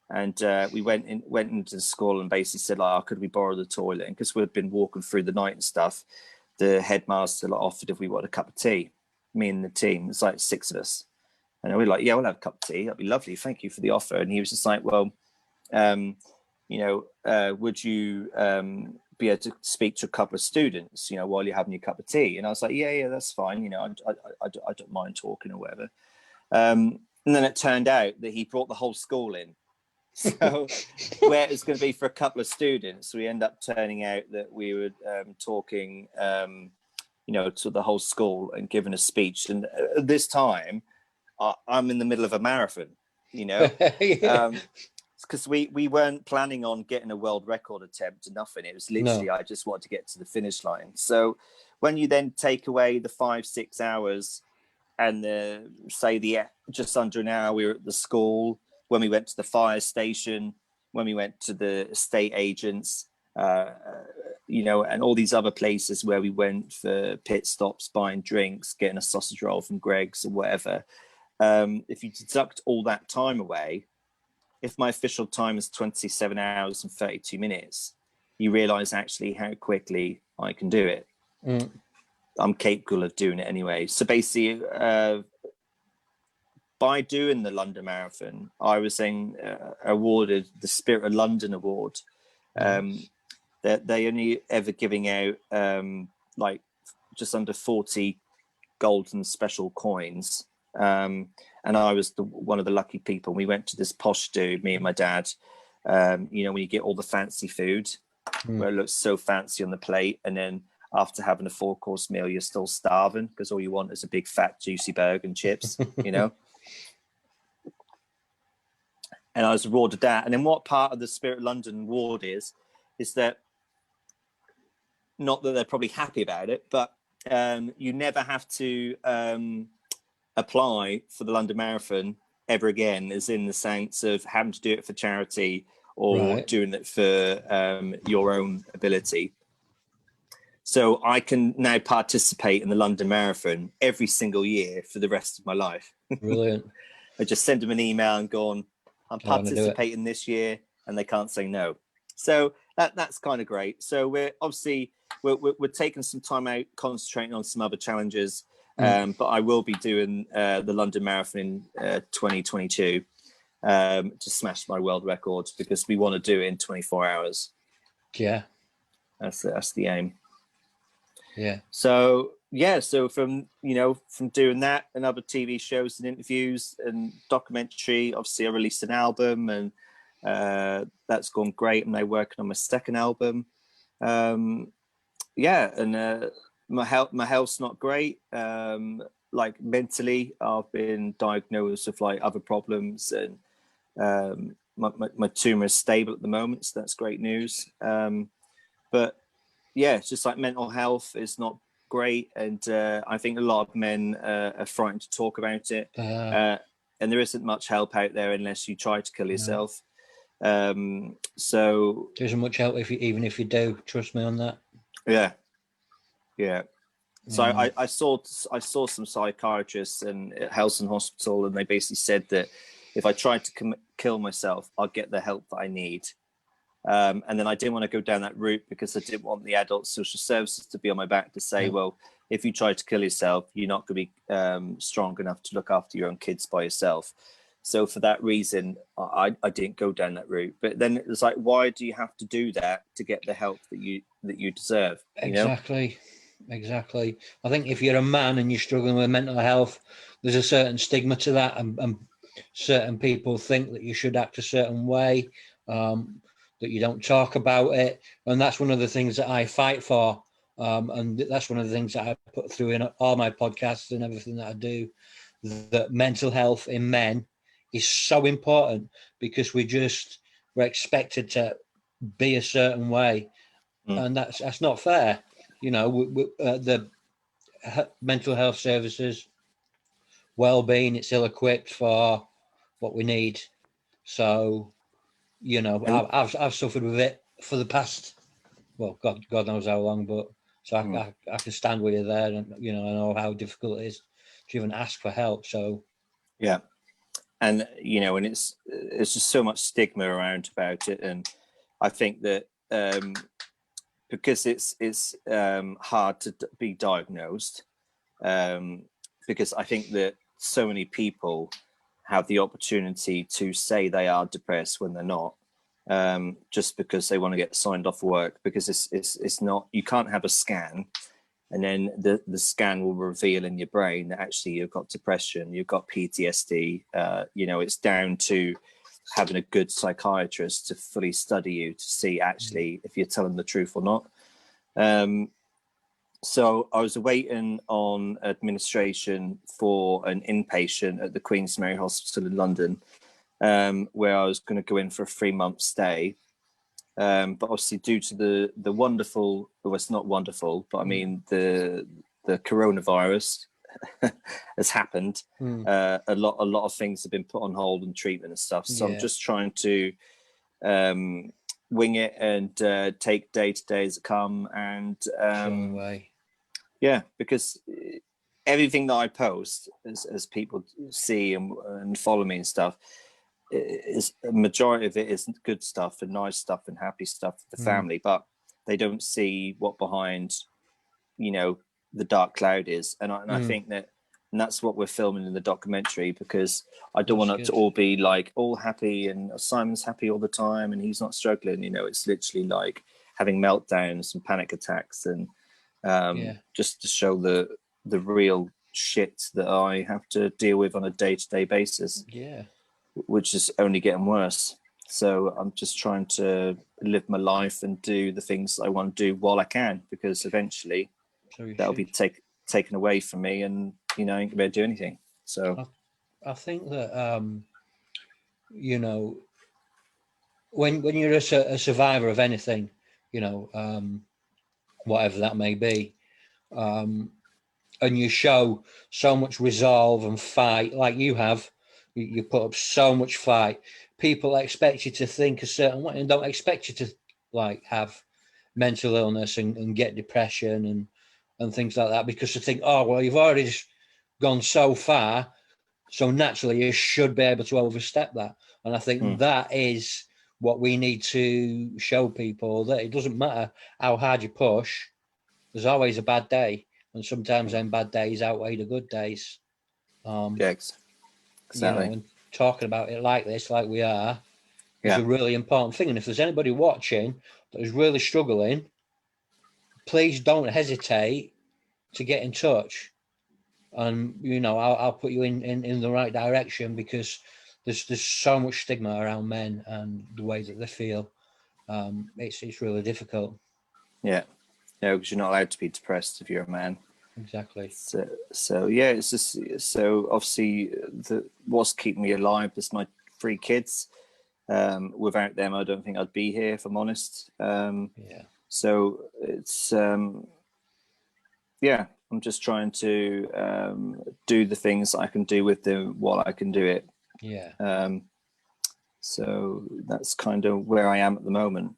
And we went into the school and basically said, like, could we borrow the toilet? And because we'd been walking through the night and stuff, the headmaster offered if we wanted a cup of tea. Me and the team, it's like 6 of us. And we were like, yeah, we'll have a cup of tea. That'd be lovely. Thank you for the offer. And he was just like, well, would you be able to speak to a couple of students, while you're having your cup of tea? And I was like, yeah, that's fine. I don't mind talking or whatever. And then it turned out that he brought the whole school in. So where it was going to be for a couple of students, we end up turning out that we were talking, to the whole school and giving a speech. And this time I'm in the middle of a marathon, Yeah. because we weren't planning on getting a world record attempt or nothing. It was literally, I just wanted to get to the finish line. So when you then take away the 5-6 hours and just under an hour, we were at the school, when we went to the fire station, when we went to the estate agents, and all these other places where we went for pit stops, buying drinks, getting a sausage roll from Greg's or whatever. If you deduct all that time away, if my official time is 27 hours and 32 minutes, you realize actually how quickly I can do it. I'm capable of doing it anyway. So basically, by doing the London Marathon, I was then awarded the Spirit of London Award. They only ever giving out just under 40 golden special coins. And I was one of the lucky people. We went to this posh do, me and my dad, when you get all the fancy food, where it looks so fancy on the plate. And then after having a 4-course meal, you're still starving because all you want is a big fat juicy burger and chips, And I was awarded that. And then what part of the Spirit of London Award is that, not that they're probably happy about it, but you never have to apply for the London Marathon ever again, as in the sense of having to do it for charity or doing it for your own ability. So I can now participate in the London Marathon every single year for the rest of my life. Brilliant. I just send them an email and go on, I'm participating this year, and they can't say no. So that's kind of great. So we're obviously we're taking some time out, concentrating on some other challenges. But I will be doing the London Marathon in 2022 to smash my world record, because we want to do it in 24 hours. Yeah, that's the aim. Yeah. So from doing that and other TV shows and interviews and documentary, obviously I released an album, and that's gone great. I'm now working on my second album. My health's not great. Like mentally, I've been diagnosed with like other problems, and my tumor is stable at the moment, so that's great news. But yeah, it's just like mental health is not great, and I think a lot of men are frightened to talk about it, and there isn't much help out there unless you try to kill yourself. So there isn't much help even if you do. Trust me on that. Yeah. So I saw some psychiatrists at Helston Hospital, and they basically said that if I tried to kill myself, I'd get the help that I need. And then I didn't want to go down that route, because I didn't want the adult social services to be on my back to say, well, if you try to kill yourself, you're not going to be strong enough to look after your own kids by yourself. So for that reason, I didn't go down that route. But then it's like, why do you have to do that to get the help that you deserve? Exactly. I think if you're a man and you're struggling with mental health, there's a certain stigma to that, and certain people think that you should act a certain way, that you don't talk about it, and that's one of the things that I fight for, and that's one of the things that I put through in all my podcasts and everything that I do, that mental health in men is so important, because we're expected to be a certain way, and that's not fair. The mental health services, well-being, it's ill-equipped for what we need. So, I've suffered with it for the past, well, God knows how long, but so I can stand with you there, and I know how difficult it is to even ask for help. So, yeah, and and it's just so much stigma around about it, and I think that because it's hard to be diagnosed, because I think that so many people have the opportunity to say they are depressed when they're not. just because they want to get signed off work, because it's not, you can't have a scan and then the scan will reveal in your brain that actually you've got depression, you've got PTSD. It's down to having a good psychiatrist to fully study you to see actually if you're telling the truth or not. So I was waiting on administration for an inpatient at the Queen's Mary Hospital in London, where I was going to go in for a 3-month stay. But obviously due to the wonderful, well, it's not wonderful, but I mean, the coronavirus has happened. A lot of things have been put on hold and treatment and stuff. So I'm just trying to wing it and take day to day as it come. And because everything that I post, as people see and follow me and stuff, is a majority of it is good stuff and nice stuff and happy stuff for the family, but they don't see what behind, the dark cloud is. And I think that's what we're filming in the documentary, because I don't want it to all be like all happy and Simon's happy all the time and he's not struggling. It's literally like having meltdowns and panic attacks, and just to show the real shit that I have to deal with on a day-to-day basis. Which is only getting worse. So I'm just trying to live my life and do the things I want to do while I can, because eventually that'll be taken away from me, and I ain't gonna be able to do anything. So I think that when you're a survivor of anything, whatever that may be, and you show so much resolve and fight like you have. You put up so much fight. People expect you to think a certain way and don't expect you to have mental illness and get depression and things like that, because they think, oh, well, you've already just gone so far, so naturally you should be able to overstep that. And I think that is what we need to show people, that it doesn't matter how hard you push, there's always a bad day. And sometimes them bad days outweigh the good days. Exactly. And talking about it like this, like we are, is a really important thing. And if there's anybody watching that is really struggling, please don't hesitate to get in touch. And I'll put you in the right direction, because there's so much stigma around men and the way that they feel. It's really difficult. Because you're not allowed to be depressed if you're a man. Exactly. So it's just, so obviously what's keeping me alive is my 3 kids. Without them, I don't think I'd be here, if I'm honest. So it's I'm just trying to do the things I can do with them while I can do it. So that's kind of where I am at the moment.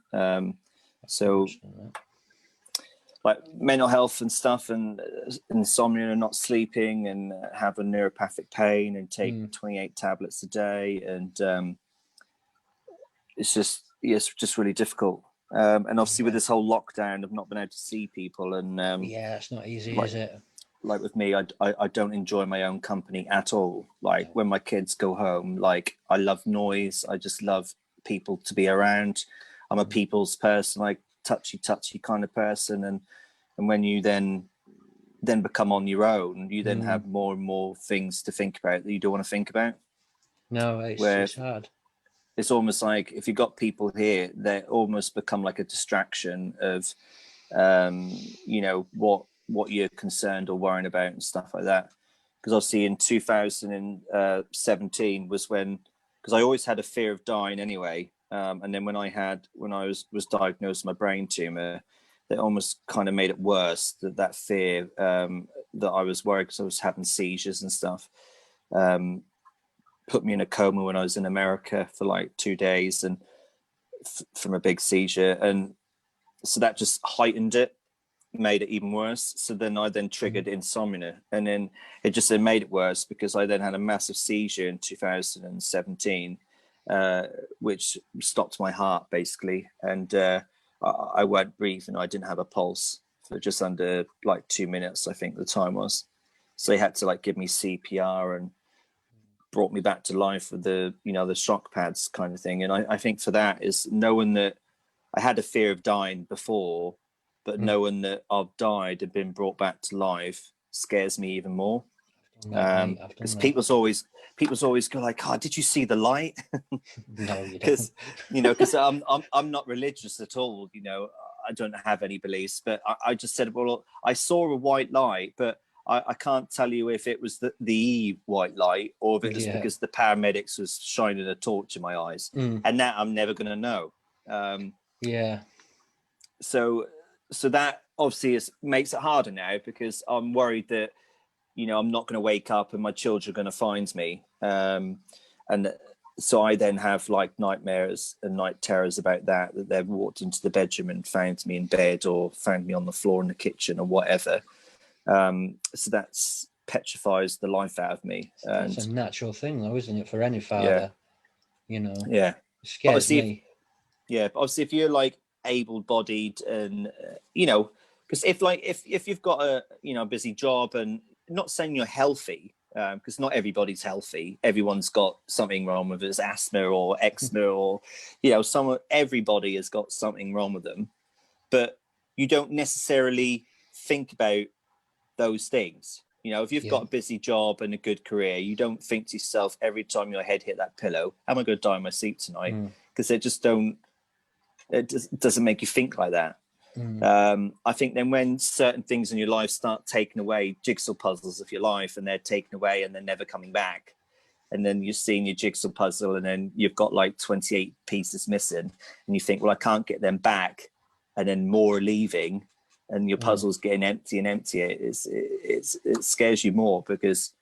Like mental health and stuff, and insomnia and not sleeping, and having neuropathic pain, and take 28 tablets a day, and it's just really difficult. And obviously with this whole lockdown, I've not been able to see people, and it's not easy, is it? Like with me, I don't enjoy my own company at all. Like when my kids go home, like I love noise. I just love people to be around. I'm a people's person, like touchy kind of person, and when you then become on your own, you then have more and more things to think about that you don't want to think about. No, it's hard. It's almost like if you've got people here, they almost become like a distraction of what you're concerned or worrying about and stuff like that. Because obviously in 2017 was when, because I always had a fear of dying anyway. And then when I was diagnosed with my brain tumor, that almost kind of made it worse, that fear, that I was worried because I was having seizures and stuff. Put me in a coma when I was in America for like 2 days, and from a big seizure. And so that just heightened it, made it even worse. So then I triggered insomnia, and then it made it worse, because I then had a massive seizure in 2017, which stopped my heart basically, and I weren't breathing. I didn't have a pulse for just under like 2 minutes, I think the time was. So they had to like give me CPR and brought me back to life with the, you know, the shock pads kind of thing. And I think for that is knowing that I had a fear of dying before, but knowing that I've died and been brought back to life scares me even more. Because people's always go like, "Oh, did you see the light?" No, you don't. Because, you know, because I'm not religious at all. You know, I don't have any beliefs, but I just said, well, I saw a white light, but I can't tell you if it was the white light or if it was because the paramedics was shining a torch in my eyes, and that I'm never going to know. So that obviously makes it harder now, because I'm worried that, you know, I'm not going to wake up and my children are going to find me. And so I then have like nightmares and night terrors about that they've walked into the bedroom and found me in bed or found me on the floor in the kitchen or whatever. So that's petrifies the life out of me. And it's a natural thing though, isn't it, for any father? You know, it scares me. But obviously if you're like able-bodied and you know, because if you've got a, you know, a busy job, and not saying you're healthy, because not everybody's healthy, everyone's got something wrong with his asthma or eczema or, you know, everybody has got something wrong with them, but you don't necessarily think about those things. You know, if you've got a busy job and a good career, you don't think to yourself every time your head hit that pillow, am I going to die in my sleep tonight? Because it doesn't make you think like that. I think then when certain things in your life start taking away, jigsaw puzzles of your life, and they're taken away and they're never coming back, and then you're seeing your jigsaw puzzle and then you've got like 28 pieces missing, and you think, well, I can't get them back, and then more are leaving, and your puzzle's getting empty and emptier. It scares you more, because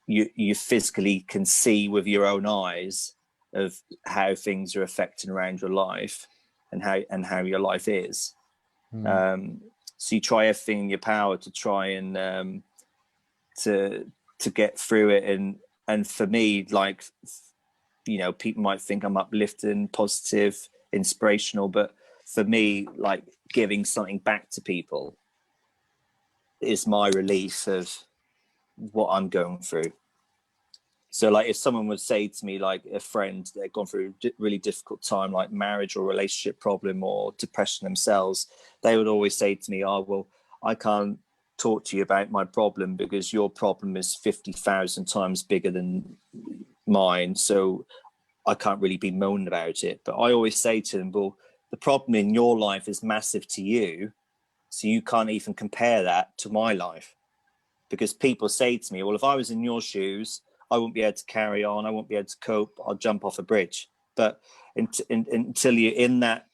you physically can see with your own eyes of how things are affecting around your life and how your life is. So you try everything in your power to try and to get through it. And for me, like, you know, people might think I'm uplifting, positive, inspirational, but for me, like, giving something back to people is my relief of what I'm going through. So like if someone would say to me, like a friend, they've gone through a really difficult time, like marriage or relationship problem or depression themselves, they would always say to me, oh, well, I can't talk to you about my problem because your problem is 50,000 times bigger than mine. So I can't really be moaning about it. But I always say to them, well, the problem in your life is massive to you. So you can't even compare that to my life. Because people say to me, well, if I was in your shoes, I won't be able to carry on. I won't be able to cope. I'll jump off a bridge. But until you're in that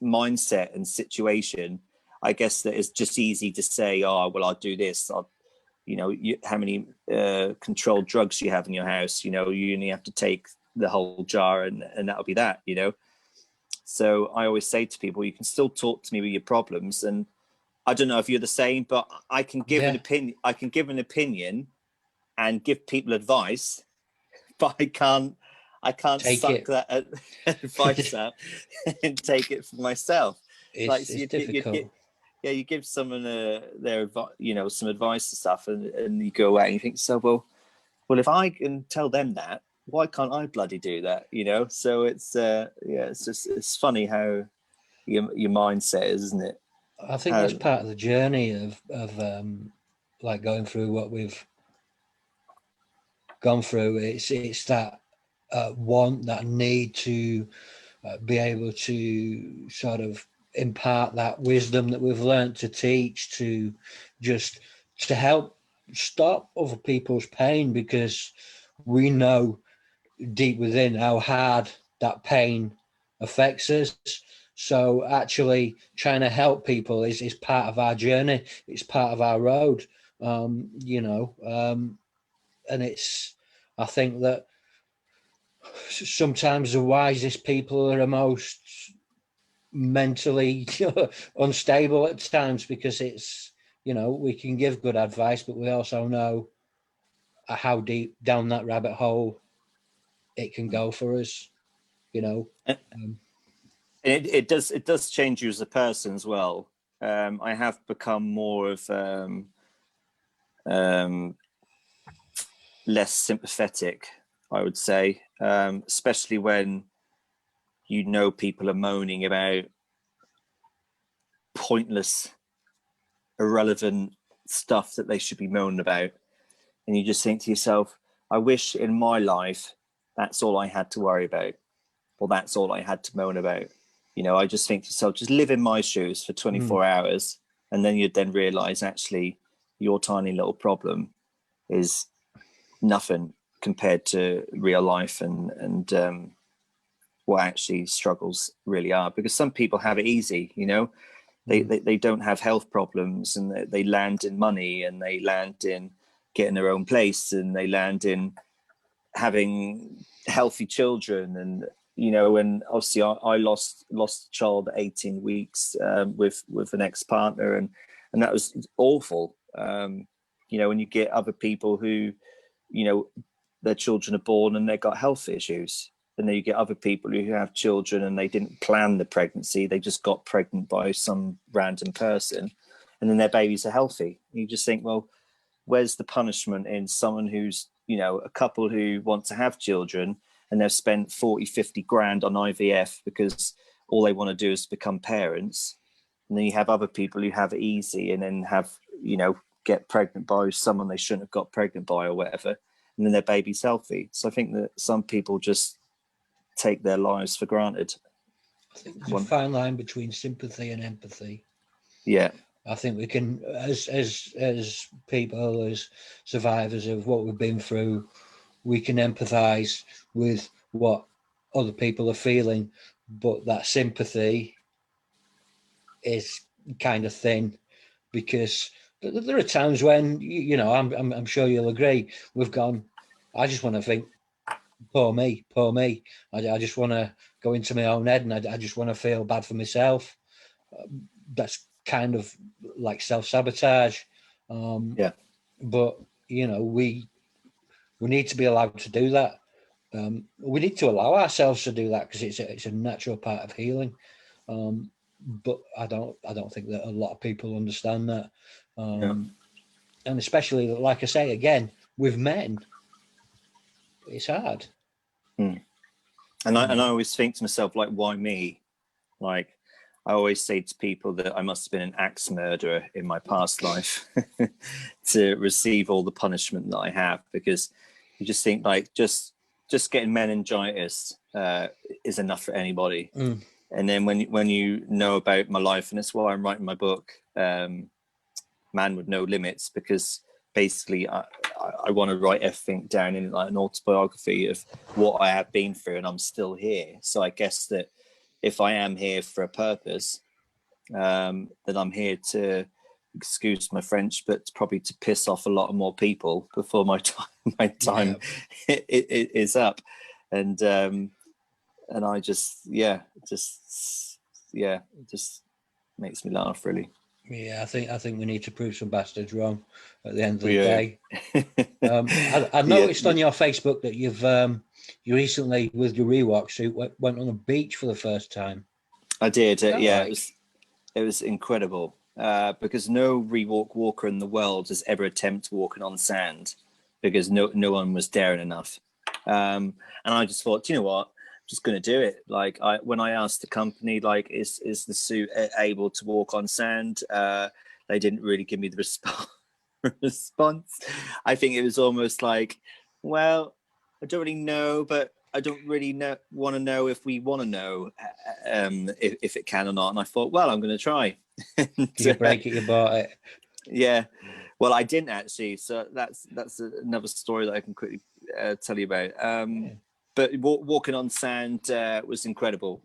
mindset and situation, I guess that it's just easy to say, oh, well, I'll do this. How many controlled drugs you have in your house, you know, you only have to take the whole jar and that'll be that, you know. So I always say to people, you can still talk to me with your problems. And I don't know if you're the same, but I can give an opinion. I can give an opinion and give people advice, but I can't suck that advice up and take it for myself. It's difficult. You give someone some advice and stuff, and you go away and you think, so well, if I can tell them that, why can't I bloody do that? You know. So it's it's funny how your mindset is, isn't it? I think that's part of the journey of like going through what we've gone through. It's that want, that need to be able to sort of impart that wisdom that we've learned to teach, to help stop other people's pain, because we know deep within how hard that pain affects us. So actually trying to help people is part of our journey. It's part of our road, and I think that sometimes the wisest people are the most mentally unstable at times, because it's, we can give good advice, but we also know how deep down that rabbit hole it can go for us, It does change you as a person as well. I have become more of less sympathetic I would say, especially when you know people are moaning about pointless, irrelevant stuff that they should be moaning about. And you just think to yourself, I wish in my life that's all I had to worry about, or that's all I had to moan about. You know, I just think to yourself, just live in my shoes for 24 hours, and then you'd then realize actually your tiny little problem is nothing compared to real life and what actually struggles really are. Because some people have it easy, you know, they don't have health problems, and they land in money, and they land in getting their own place, and they land in having healthy children. And you know, and obviously I lost a child at 18 weeks with an ex-partner, and that was awful. You know, when you get other people who, you know, their children are born and they've got health issues, and then you get other people who have children and they didn't plan the pregnancy, they just got pregnant by some random person, and then their babies are healthy. You just think, well, where's the punishment in someone who's, you know, a couple who want to have children and they've spent 40-50 grand on IVF because all they want to do is become parents, and then you have other people who have it easy and then have, you know, get pregnant by someone they shouldn't have got pregnant by or whatever, and then their baby's healthy. So I think that some people just take their lives for granted. I think there's a fine line between sympathy and empathy. Yeah. I think we can, as people, as survivors of what we've been through, we can empathise with what other people are feeling, but that sympathy is kind of thin, because there are times when, you know, I'm sure you'll agree, we've gone, I just want to think, poor me. I just want to go into my own head, and I just want to feel bad for myself. That's kind of like self-sabotage. Yeah. But, you know, we need to be allowed to do that. We need to allow ourselves to do that, because it's a natural part of healing. But I don't think that a lot of people understand that. And especially, like I say again, with men, it's hard. And I always think to myself, like, why me? Like, I always say to people that I must have been an axe murderer in my past life to receive all the punishment that I have, because you just think, like, just getting meningitis is enough for anybody. And then when you know about my life, and that's why I'm writing my book, Man with No Limits, because basically I want to write everything down in like an autobiography of what I have been through, and I'm still here. So I guess that if I am here for a purpose, then I'm here to, excuse my French, but probably to piss off a lot of more people before my time is up. And I just it just makes me laugh, really. Yeah, I think we need to prove some bastards wrong at the end of the day. I noticed on your Facebook that you recently, with your rewalk suit, went on a beach for the first time. I did. It was incredible, because no rewalk walker in the world has ever attempted walking on sand, because no one was daring enough. And I just thought, you know what? I'm just going to do it. Like, when I asked the company, like, is the suit able to walk on sand? They didn't really give me the response. I think it was almost like, well, I don't really know, but I don't really want to know if we want to know if it can or not. And I thought, well, I'm going to try. You break it, you bought it. Yeah. Well, I didn't actually. So that's another story that I can quickly tell you about. But walking on sand was incredible.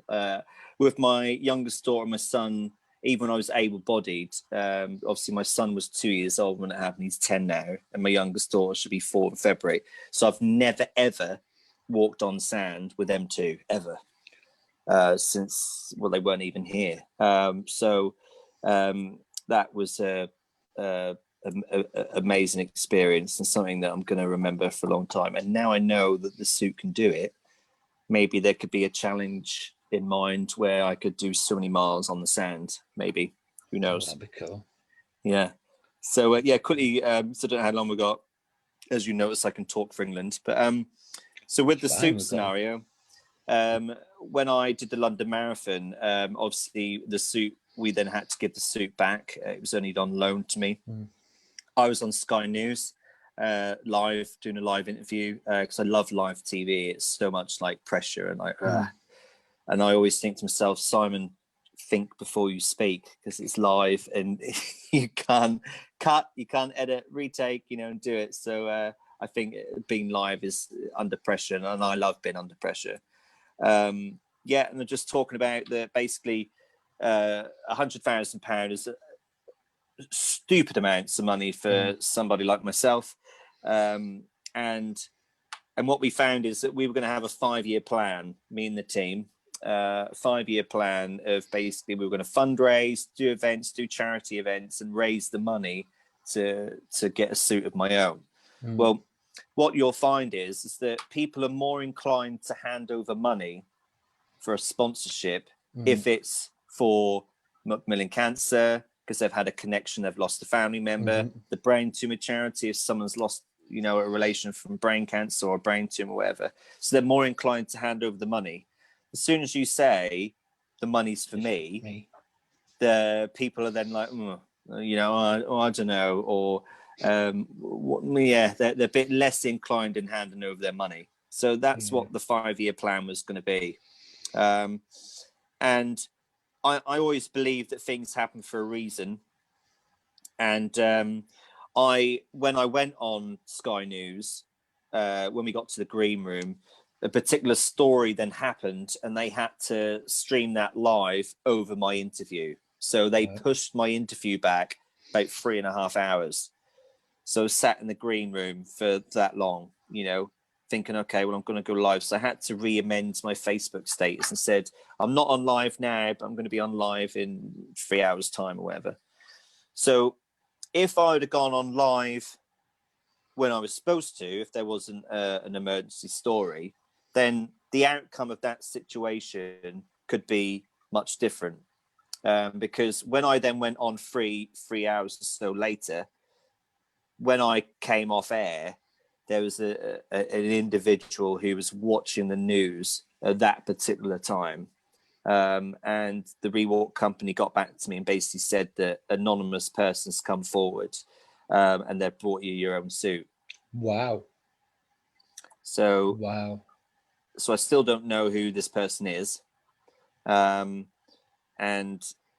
With my youngest daughter, my son, even when I was able-bodied, obviously my son was 2 years old when it happened. He's 10 now, and my youngest daughter should be 4 in February. So I've never, ever walked on sand with them two, ever, since, well, they weren't even here. So that was an amazing experience, and something that I'm going to remember for a long time. And now I know that the suit can do it. Maybe there could be a challenge in mind where I could do so many miles on the sand. Maybe, who knows? That'd be cool. Yeah. So quickly. So I don't know how long we got. As you notice, I can talk for England, but So with the Fine, suit we've got scenario, when I did the London Marathon, obviously the suit, we then had to give the suit back. It was only on loan to me. I was on Sky News live, doing a live interview, because I love live TV. It's so much like pressure, and I always think to myself, Simon, think before you speak, because it's live and you can't cut, you can't edit, retake, and do it. So I think being live is under pressure, and I love being under pressure. And they're just talking about that basically £100,000 is stupid amounts of money for somebody like myself. And what we found is that we were going to have a 5-year plan, me and the team, 5-year plan of basically we were going to fundraise, do events, do charity events, and raise the money to get a suit of my own. Well, what you'll find is that people are more inclined to hand over money for a sponsorship if it's for Macmillan Cancer, because they've had a connection, they've lost a family member, the brain tumor charity, if someone's lost, a relation from brain cancer or brain tumor or whatever. So they're more inclined to hand over the money. As soon as you say the money's for me, the people are then like, I don't know, or they're a bit less inclined in handing over their money. So that's what the 5-year plan was going to be. And I always believe that things happen for a reason. And when I went on Sky News, when we got to the green room, a particular story then happened, and they had to stream that live over my interview. So they pushed my interview back about 3.5 hours. So I sat in the green room for that long, thinking, okay, well, I'm going to go live. So I had to re-amend my Facebook status and said, I'm not on live now, but I'm going to be on live in 3 hours time or whatever. So if I would have gone on live when I was supposed to, if there wasn't an emergency story, then the outcome of that situation could be much different. Because when I then went on 3 hours or so later, when I came off air, there was an individual who was watching the news at that particular time. And the Rewalk company got back to me and basically said that anonymous persons come forward and they've brought you your own suit. Wow. So I still don't know who this person is. And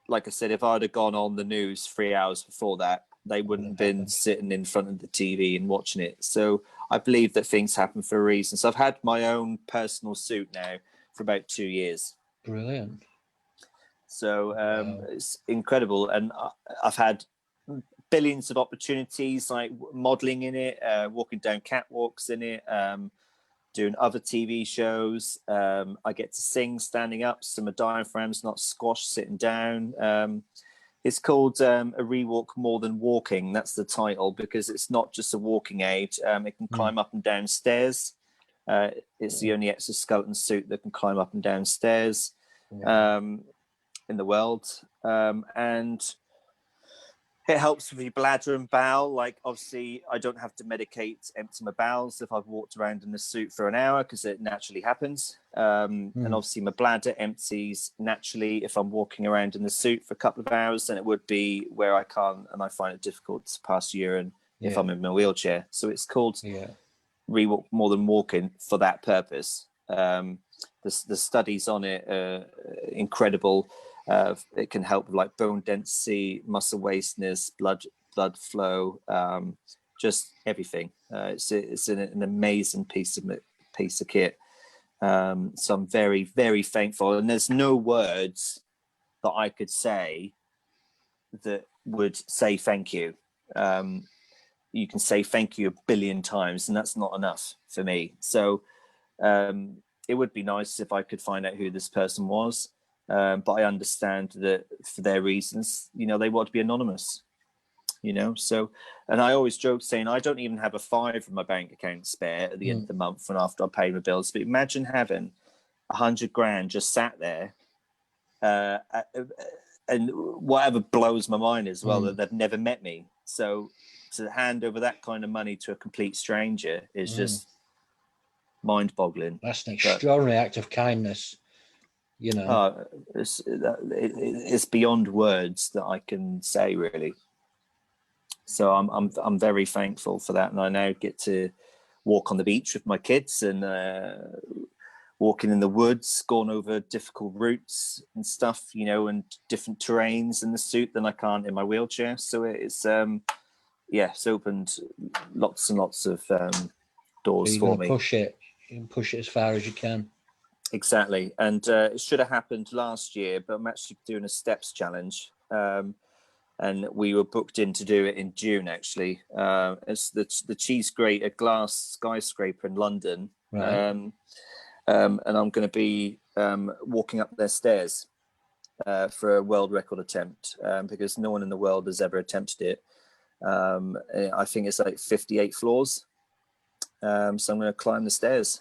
like I said, if I'd have gone on the news 3 hours before that, they wouldn't have been sitting in front of the TV and watching it. So I believe that things happen for a reason. So I've had my own personal suit now for about 2 years. Brilliant. So it's incredible. And I've had billions of opportunities, like modeling in it, walking down catwalks in it, doing other TV shows. I get to sing standing up, so my diaphragm's not squashed sitting down. It's called a Rewalk More Than Walking. That's the title, because it's not just a walking aid. It can climb up and down stairs. It's the only exoskeleton suit that can climb up and down stairs in the world. And it helps with your bladder and bowel. Like, obviously, I don't have to medicate, empty my bowels if I've walked around in the suit for an hour, because it naturally happens. And obviously, my bladder empties naturally if I'm walking around in the suit for a couple of hours than it would be where I can't, and I find it difficult to pass urine if I'm in my wheelchair. So it's called Rewalk More Than Walking for that purpose. The studies on it are incredible. It can help with like bone density, muscle wasteness, blood flow, just everything. It's an amazing piece of kit. So I'm very, very thankful. And there's no words that I could say that would say thank you. You can say thank you 1 billion times, and that's not enough for me. So it would be nice if I could find out who this person was. But I understand that for their reasons, they want to be anonymous, so, and I always joke saying, I don't even have a £5 in my bank account spare at the end of the month when after I pay my bills. But imagine having 100 grand just sat there. And whatever blows my mind as well, that they've never met me. So to hand over that kind of money to a complete stranger is just mind-boggling. That's an extraordinary act of kindness, you know. It's beyond words that I can say, really. So I'm very thankful for that, and I now get to walk on the beach with my kids and walking in the woods, going over difficult routes and stuff, you know, and different terrains in the suit than I can't in my wheelchair. So it's it's opened lots and lots of doors for me. Push it as far as you can. Exactly, and it should have happened last year, but I'm actually doing a steps challenge. And we were booked in to do it in June, actually. It's the Cheese Grate, a glass skyscraper in London. Right. And I'm going to be walking up their stairs for a world record attempt because no one in the world has ever attempted it. I think it's like 58 floors. So I'm going to climb the stairs.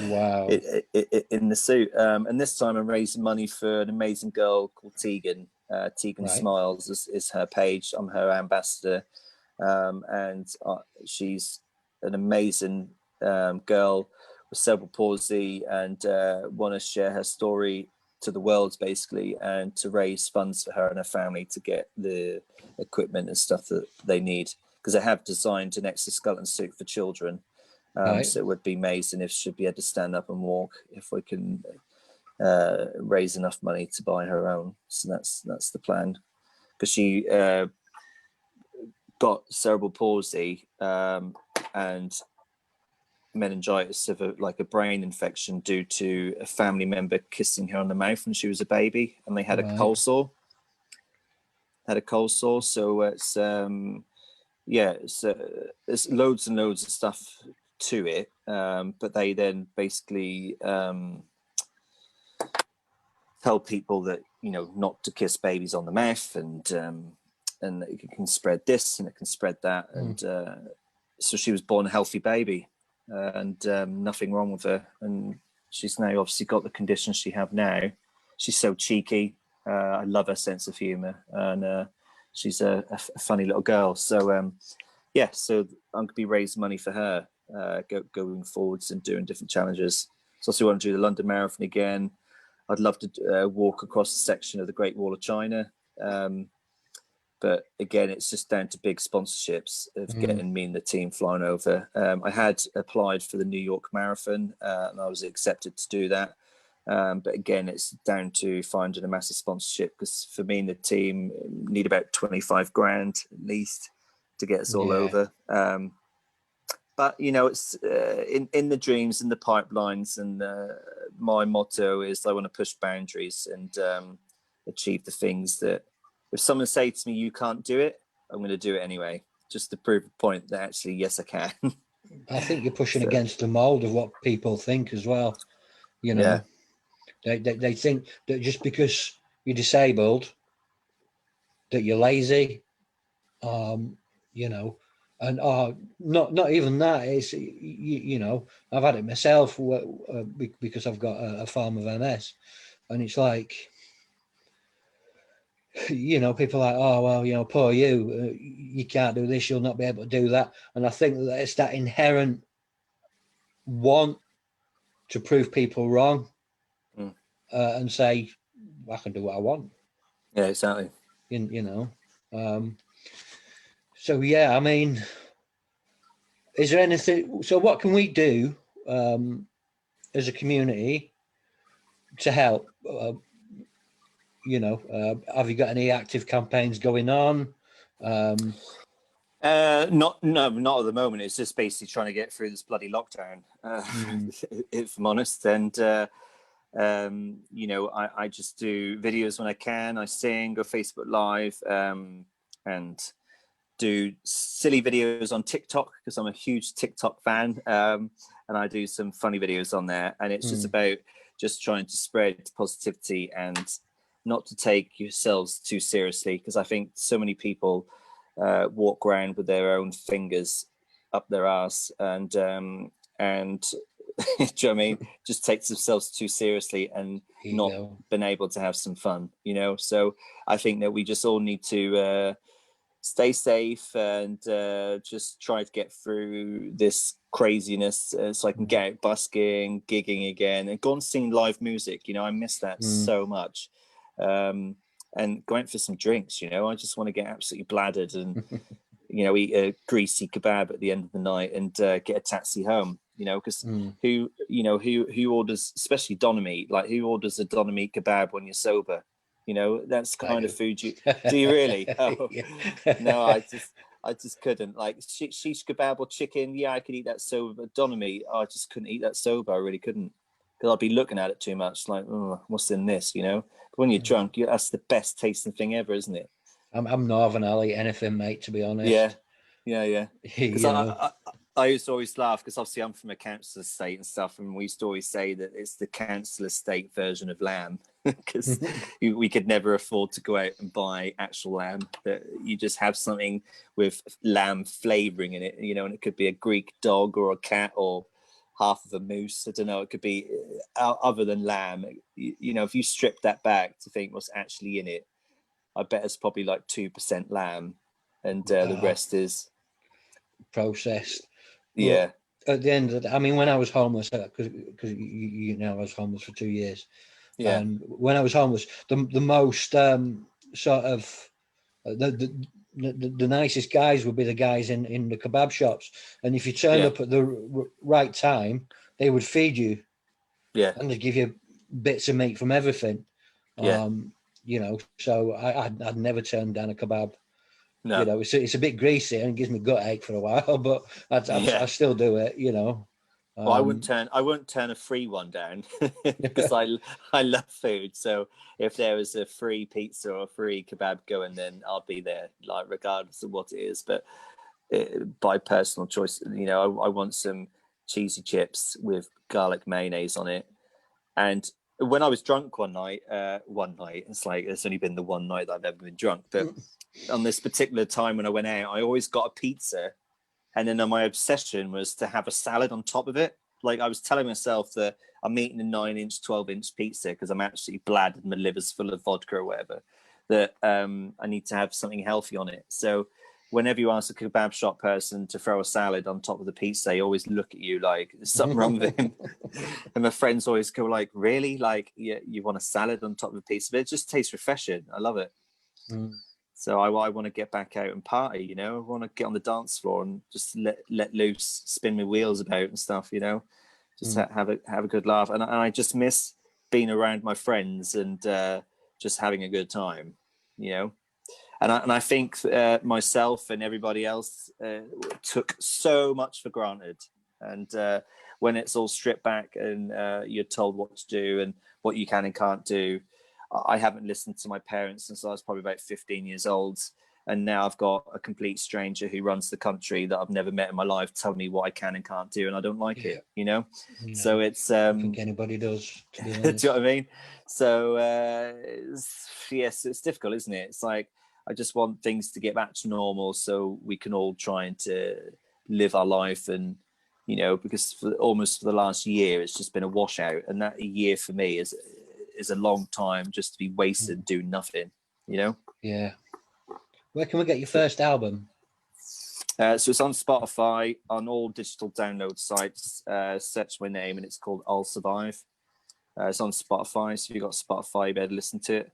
Wow. In the suit. And this time I'm raising money for an amazing girl called Tegan. Tegan Right. Smiles is her page. I'm her ambassador, and she's an amazing girl with cerebral palsy, and want to share her story to the world, basically, and to raise funds for her and her family to get the equipment and stuff that they need, because they have designed an exoskeleton suit for children. Right. So it would be amazing if she'd be able to stand up and walk, if we can raise enough money to buy her own. So that's the plan, because she got cerebral palsy and meningitis of a brain infection due to a family member kissing her on the mouth when she was a baby, and they had a cold sore. So it's there's loads and loads of stuff to it, but they then basically tell people that, you know, not to kiss babies on the mouth, and it can spread this and it can spread that. And so she was born a healthy baby, and nothing wrong with her, and she's now obviously got the condition she have now. She's so cheeky. I love her sense of humor, and she's a funny little girl. So so I'm gonna be raising money for her going forwards and doing different challenges. So I also want to do the London Marathon again. I'd love to walk across a section of the Great Wall of China. But again, it's just down to big sponsorships of getting me and the team flying over. I had applied for the New York Marathon and I was accepted to do that. But again, it's down to finding a massive sponsorship, because for me and the team need about 25 grand at least to get us all over. But, you know, it's in the dreams, in the pipelines, and my motto is I want to push boundaries and achieve the things that, if someone say to me, you can't do it, I'm going to do it anyway, just to prove a point that actually, yes, I can. I think you're pushing against the mold of what people think as well. You know, they think that just because you're disabled, that you're lazy, you know, and not even that. It's you know, I've had it myself because I've got a form of MS, and it's like, you know, people are like, oh well, you know, poor you, you can't do this, you'll not be able to do that. And I think that it's that inherent want to prove people wrong, and say, I can do what I want. Yeah, exactly. You know, so yeah, I mean, is there anything? So what can we do as a community to help? You know, have you got any active campaigns going on? Not at the moment. It's just basically trying to get through this bloody lockdown, if I'm honest. And you know, I just do videos when I can. I sing, go Facebook Live, and do silly videos on TikTok, because I'm a huge TikTok fan, and I do some funny videos on there. And it's just about just trying to spread positivity and not to take yourselves too seriously, because I think so many people walk around with their own fingers up their ass and do you know what I mean, just takes themselves too seriously and not been able to have some fun, you know. So I think that we just all need to stay safe and just try to get through this craziness so I can get out busking, gigging again, and go and sing live music. You know, I miss that so much. And go out for some drinks, you know. I just want to get absolutely bladdered and, you know, eat a greasy kebab at the end of the night and get a taxi home, you know, because who orders, especially doner meat, like who orders a doner meat kebab when you're sober? You know, that's the kind of food you do. You really? Oh, no, I just couldn't. Like shish kebab or chicken, yeah, I could eat that sober. But doner meat, I just couldn't eat that sober. I really couldn't, because I'd be looking at it too much. Like, oh, what's in this? You know. But when you're drunk, that's the best tasting thing ever, isn't it? I'm Northern. I'll eat anything, mate. To be honest. Yeah. Because I used to always laugh, because obviously I'm from a council estate and stuff, and we used to always say that it's the council estate version of lamb, because we could never afford to go out and buy actual lamb. That you just have something with lamb flavoring in it, you know, and it could be a Greek dog or a cat or half of a moose. I don't know. It could be other than lamb. You know, if you strip that back to think what's actually in it, I bet it's probably like 2% lamb, and the rest is processed. Yeah. But at the end of the day, I mean, when I was homeless, because you know, I was homeless for 2 years. Yeah. And when I was homeless, the most sort of the nicest guys would be the guys in the kebab shops. And if you turned up at the right time, they would feed you. Yeah. And they'd give you bits of meat from everything. Yeah. You know, so I'd never turned down a kebab. No. You know, it's a bit greasy and it gives me gut ache for a while, but I still do it. You know. Well, I wouldn't turn a free one down because I love food. So if there was a free pizza or a free kebab going, then I'll be there, like regardless of what it is. But by personal choice, you know, I want some cheesy chips with garlic mayonnaise on it. And when I was drunk one night, it's like it's only been the one night that I've ever been drunk, but on this particular time when I went out, I always got a pizza. And then my obsession was to have a salad on top of it. Like I was telling myself that I'm eating a 9-inch, 12-inch pizza because I'm absolutely bladdered, my liver's full of vodka or whatever, that I need to have something healthy on it. So whenever you ask a kebab shop person to throw a salad on top of the pizza, they always look at you like there's something wrong with him. And my friends always go like, really? Like, yeah, you want a salad on top of a pizza? But it just tastes refreshing. I love it. So I want to get back out and party, you know. I want to get on the dance floor and just let loose, spin my wheels about and stuff, you know. Just have a good laugh. And I just miss being around my friends and just having a good time, you know. And I think myself and everybody else took so much for granted. And when it's all stripped back and you're told what to do and what you can and can't do, I haven't listened to my parents since I was probably about 15 years old. And now I've got a complete stranger who runs the country that I've never met in my life telling me what I can and can't do. And I don't like it, you know? So it's... I think anybody does, to be honest. Do you know what I mean? So, yes, it's difficult, isn't it? It's like, I just want things to get back to normal so we can all try and to live our life. And, you know, because almost for the last year, it's just been a washout. And that a year for me is a long time just to be wasted doing nothing, you know? Yeah. Where can we get your first album? So it's on Spotify, on all digital download sites. Search my name and it's called I'll Survive. It's on Spotify, so if you've got Spotify, you better listen to it.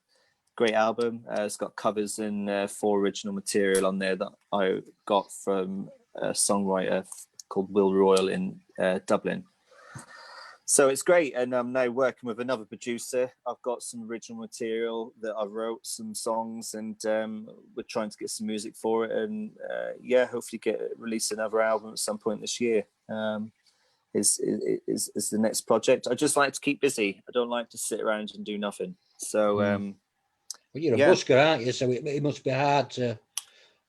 Great album. It's got covers and 4 original material on there that I got from a songwriter called Will Royal in Dublin. So it's great, and I'm now working with another producer. I've got some original material that I wrote, some songs, and we're trying to get some music for it, and hopefully release another album at some point this year. Is the next project. I just like to keep busy. I don't like to sit around and do nothing. So, well, you're a busker, aren't you? So it must be hard to.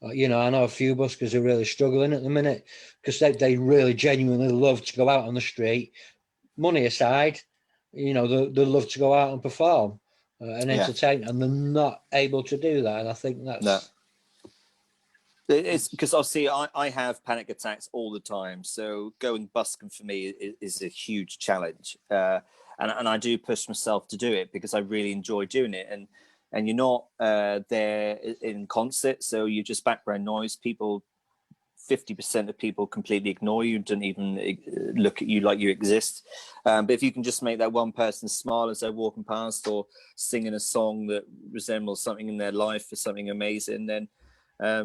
You know, I know a few buskers are really struggling at the minute because they really genuinely love to go out on the street. Money aside, you know, they love to go out and perform and entertain, and they're not able to do that. And I think that's... No. It's because obviously I have panic attacks all the time. So going busking for me is a huge challenge. And I do push myself to do it because I really enjoy doing it. And and you're not there in concert, so you're just background noise. 50% of people completely ignore you, don't even look at you like you exist. But if you can just make that one person smile as they're walking past, or singing a song that resembles something in their life or something amazing, then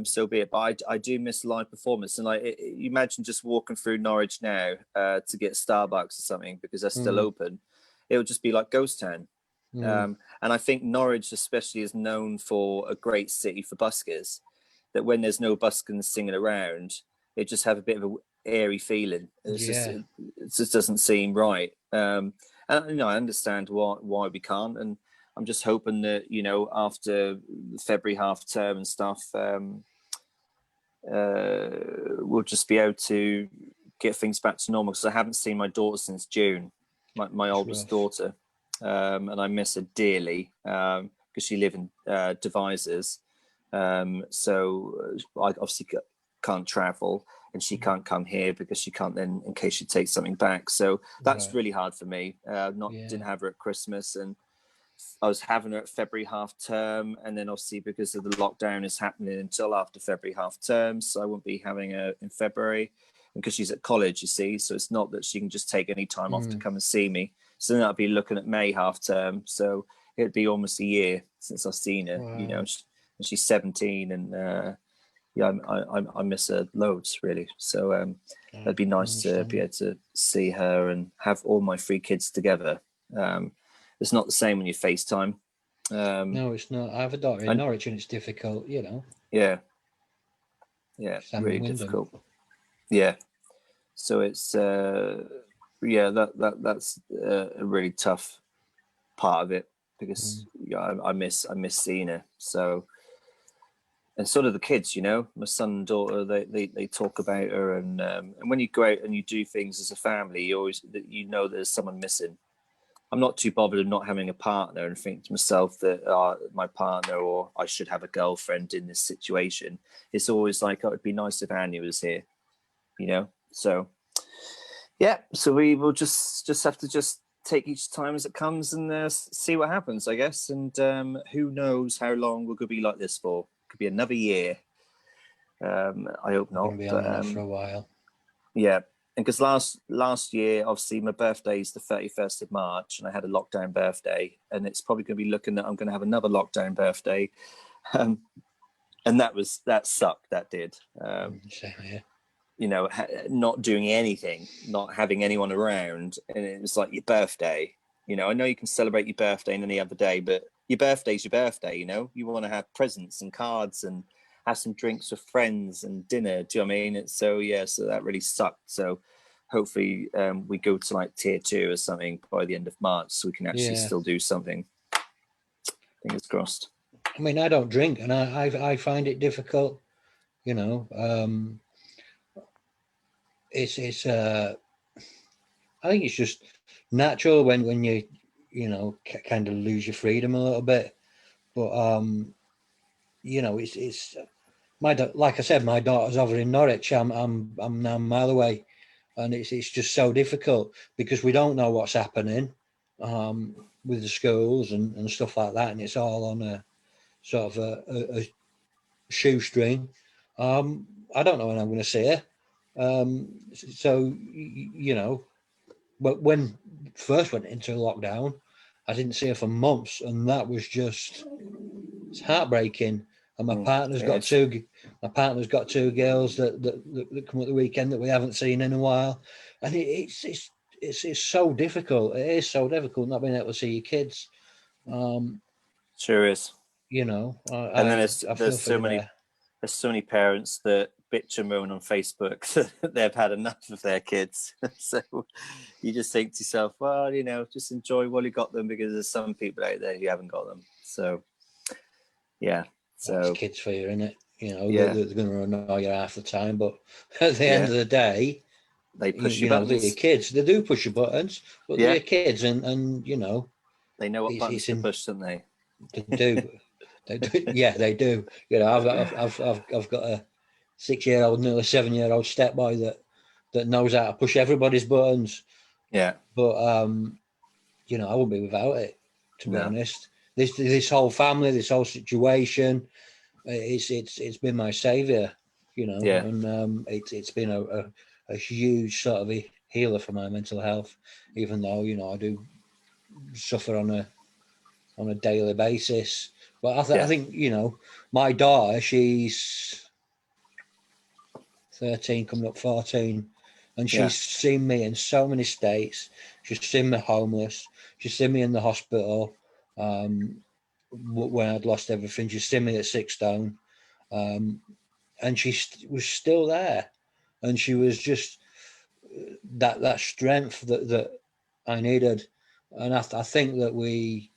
so be it. But I do miss live performance. And you imagine just walking through Norwich now to get Starbucks or something, because they're still open. It would just be like ghost town. And I think Norwich especially is known for a great city for buskers, that when there's no buskers singing around, it just have a bit of an airy feeling. It just doesn't seem right. And I understand why we can't. And I'm just hoping that, after the February half term and stuff, we'll just be able to get things back to normal, because I haven't seen my daughter since June, my oldest daughter. And I miss her dearly, because she lives in Devizes. So I obviously can't travel, and she can't come here because she can't then, in case she takes something back. So that's really hard for me. Didn't have her at Christmas, and I was having her at February half term, and then obviously because of the lockdown is happening until after February half term, so I won't be having her in February, because she's at college, you see. So it's not that she can just take any time off to come and see me. So then I'll be looking at May half term. So it'd be almost a year since I've seen her. Wow. She's 17, and I miss her loads, really. So it'd be nice to be able to see her and have all my 3 kids together. It's not the same when you FaceTime. No, it's not. I have a daughter in Norwich, and it's difficult, Yeah, really difficult. Yeah, so it's that's a really tough part of it, because I miss seeing her. So, and sort of the kids, my son and daughter, they talk about her, and when you go out and you do things as a family, you always there's someone missing. I'm not too bothered of not having a partner, and think to myself that my partner, or I should have a girlfriend in this situation. It's always like, it'd be nice if Annie was here, So so we will just have to take each time as it comes, and see what happens, I guess. And who knows how long we're going to be like this for? Could be another year. I hope not. Be on for a while. Yeah, and because last year, obviously, my birthday is the 31st of March, and I had a lockdown birthday, and it's probably going to be looking that I'm going to have another lockdown birthday, and that sucked. That did. Same here. Not doing anything, not having anyone around, and it was like your birthday. I know you can celebrate your birthday any other day, but your birthday's your birthday. You want to have presents and cards and have some drinks with friends and dinner. Do you know what I mean? So that really sucked. So hopefully we go to like tier 2 or something by the end of March, so we can actually still do something. Fingers crossed. I mean, I don't drink, and I find it difficult. It's I think it's just natural when you kind of lose your freedom a little bit, but it's like I said, my daughter's over in Norwich. I'm now a mile away, and it's just so difficult, because we don't know what's happening with the schools and stuff like that, and it's all on a sort of a shoestring. I don't know when I'm going to see her. So but when first went into lockdown, I didn't see her for months, and that was it's heartbreaking. And my partner's got two girls that come at the weekend that we haven't seen in a while, and it's so difficult. It is so difficult not being able to see your kids. Sure is. And then there's so many parents that bitch and moan on Facebook that they've had enough of their kids. So you just think to yourself, well, just enjoy while you got them, because there's some people out there who haven't got them. So it's kids for you, isn't it? They're going to annoy you half the time, but at the end of the day, they push your buttons. They're your kids. They do push your buttons, but they're your kids, and they know what buttons to push, don't they? They do. They do. Yeah, they do. I've got a 6-year-old, nearly 7-year-old stepboy that knows how to push everybody's buttons. Yeah. But I wouldn't be without it, to be honest. this whole family, this whole situation, it's been my savior, you know. Yeah. And it's been a huge sort of a healer for my mental health, even though, you know, I do suffer on a daily basis. But I think, you know, my daughter, she's 13, coming up 14, and she's seen me in so many states. She's seen me homeless. She's seen me in the hospital when I'd lost everything. She's seen me at 6 stone, and she was still there, and she was just that strength that I needed. And I think that we,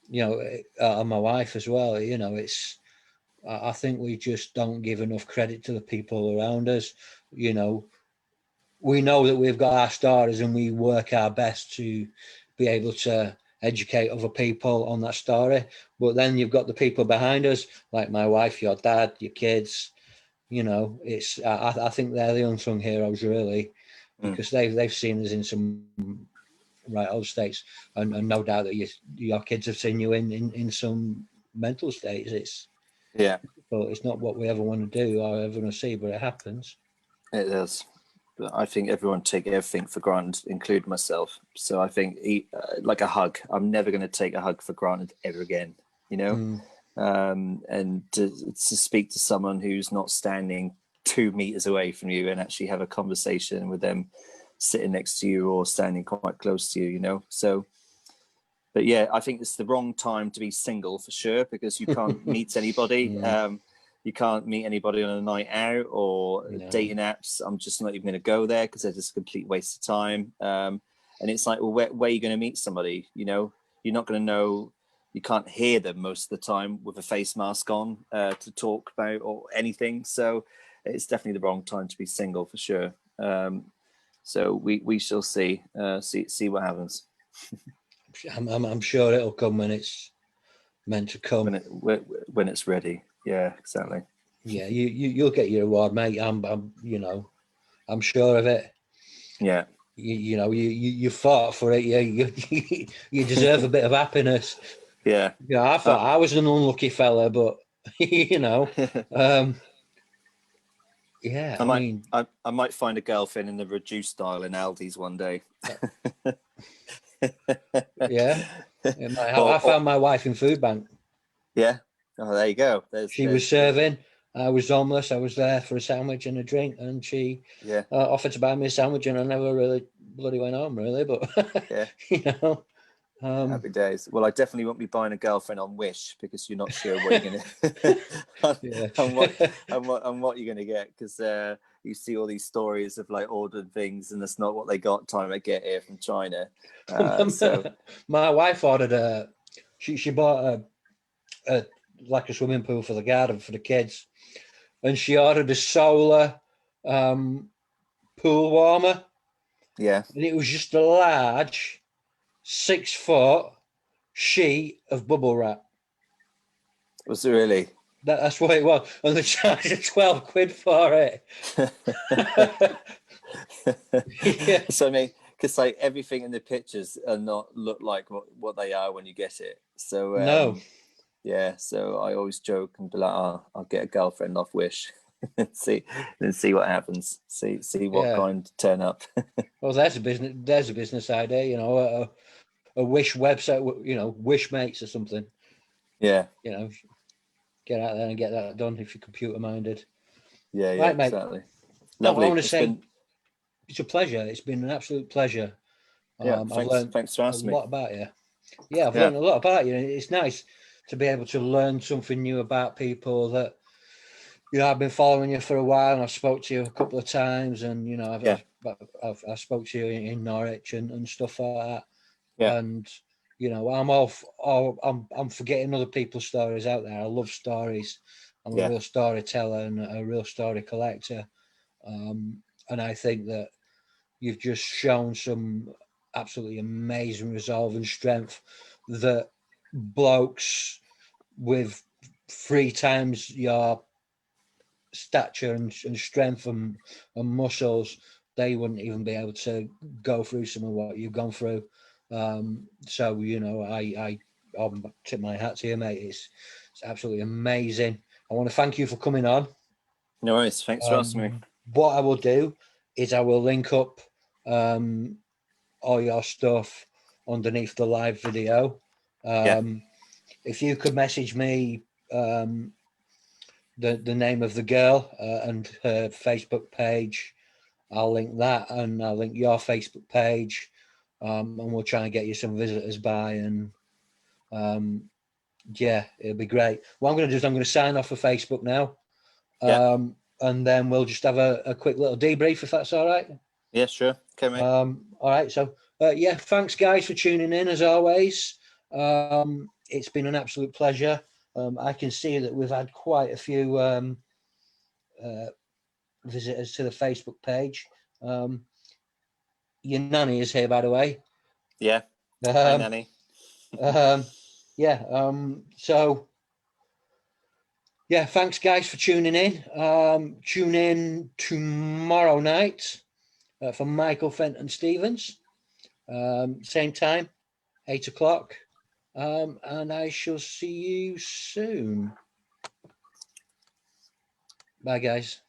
you know, and my wife as well, you know, I think we just don't give enough credit to the people around us. You know, we know that we've got our stories, and we work our best to be able to educate other people on that story. But then you've got the people behind us, like my wife, your dad, your kids. You know, I think they're the unsung heroes, really, because they've seen us in some right old states, and no doubt that your kids have seen you in some mental states. It's not what we ever want to do or ever want to see, but it happens. It is. But I think everyone take everything for granted, including myself. So I think like a hug, I'm never going to take a hug for granted ever again, you know. And to speak to someone who's not standing 2 meters away from you and actually have a conversation with them sitting next to you or standing quite close to you, you know. So, but yeah, I think it's the wrong time to be single for sure, because you can't meet anybody. You can't meet anybody on a night out or dating apps. I'm just not even going to go there because they're just a complete waste of time. And it's like, well, where are you going to meet somebody? You know, you're not going to know. You can't hear them most of the time with a face mask on to talk about or anything. So it's definitely the wrong time to be single for sure. So we shall see what happens. I'm sure it'll come when it's meant to come. When it's ready. Yeah, exactly. Yeah, you'll get your reward, mate. I'm sure of it. Yeah. You fought for it. You deserve a bit of happiness. Yeah. Yeah, I thought I was an unlucky fella, but you know, yeah. I might find a girlfriend in the reduced style in Aldi's one day. Yeah. I found my wife in food bank. Yeah. Oh, there you go. She was serving. I was homeless. I was there for a sandwich and a drink, and she offered to buy me a sandwich, and I never really bloody went home, really. But you know, happy days. Well, I definitely won't be buying a girlfriend on Wish, because you're not sure what you're gonna and what you're gonna get, because you see all these stories of like ordered things, and that's not what they got time to get here from China. So my wife ordered she bought a like a swimming pool for the garden for the kids, and she ordered a solar pool warmer. Yeah. And it was just a large 6-foot sheet of bubble wrap. Was it really? That's what it was. And they charged 12 quid for it. Yeah. So I mean, because like everything in the pictures are not look like what they are when you get it. So no. Yeah, so I always joke and be like, I'll get a girlfriend off Wish and see what happens. See what kind turn up. Well, there's a business idea, you know, a Wish website, you know, Wish Mates or something. Yeah. You know, get out there and get that done if you're computer minded. Yeah, right, mate. Exactly. Lovely. I want to say it's a pleasure. It's been an absolute pleasure. I've learned thanks for asking a lot about you. Yeah, I've learned a lot about you. It's nice to be able to learn something new about people that, you know, I've been following you for a while, and I've spoke to you a couple of times, and you know, I've spoke to you in Norwich and stuff like that. Yeah. And you know, I'm forgetting other people's stories out there. I love stories. I'm a real storyteller and a real story collector. And I think that you've just shown some absolutely amazing resolve and strength that blokes with 3 times your stature and strength and muscles, they wouldn't even be able to go through some of what you've gone through. So, you know, I I'll tip my hat to you, mate. It's absolutely amazing. I want to thank you for coming on. No worries. Thanks for asking me. What I will do is I will link up all your stuff underneath the live video. If you could message me the name of the girl and her Facebook page, I'll link that, and I'll link your Facebook page, and we'll try and get you some visitors by, and yeah, it'll be great. What I'm going to do is I'm going to sign off for Facebook now, and then we'll just have a quick little debrief, if that's all right. Yeah, sure. Okay, mate. All right, so yeah, thanks guys for tuning in as always. It's been an absolute pleasure. I can see that we've had quite a few visitors to the Facebook page. Your nanny is here, by the way. Yeah. Hi, nanny. So yeah, thanks guys for tuning in. Tune in tomorrow night for Michael Fenton Stevens. Same time, 8 o'clock. And I shall see you soon. Bye, guys.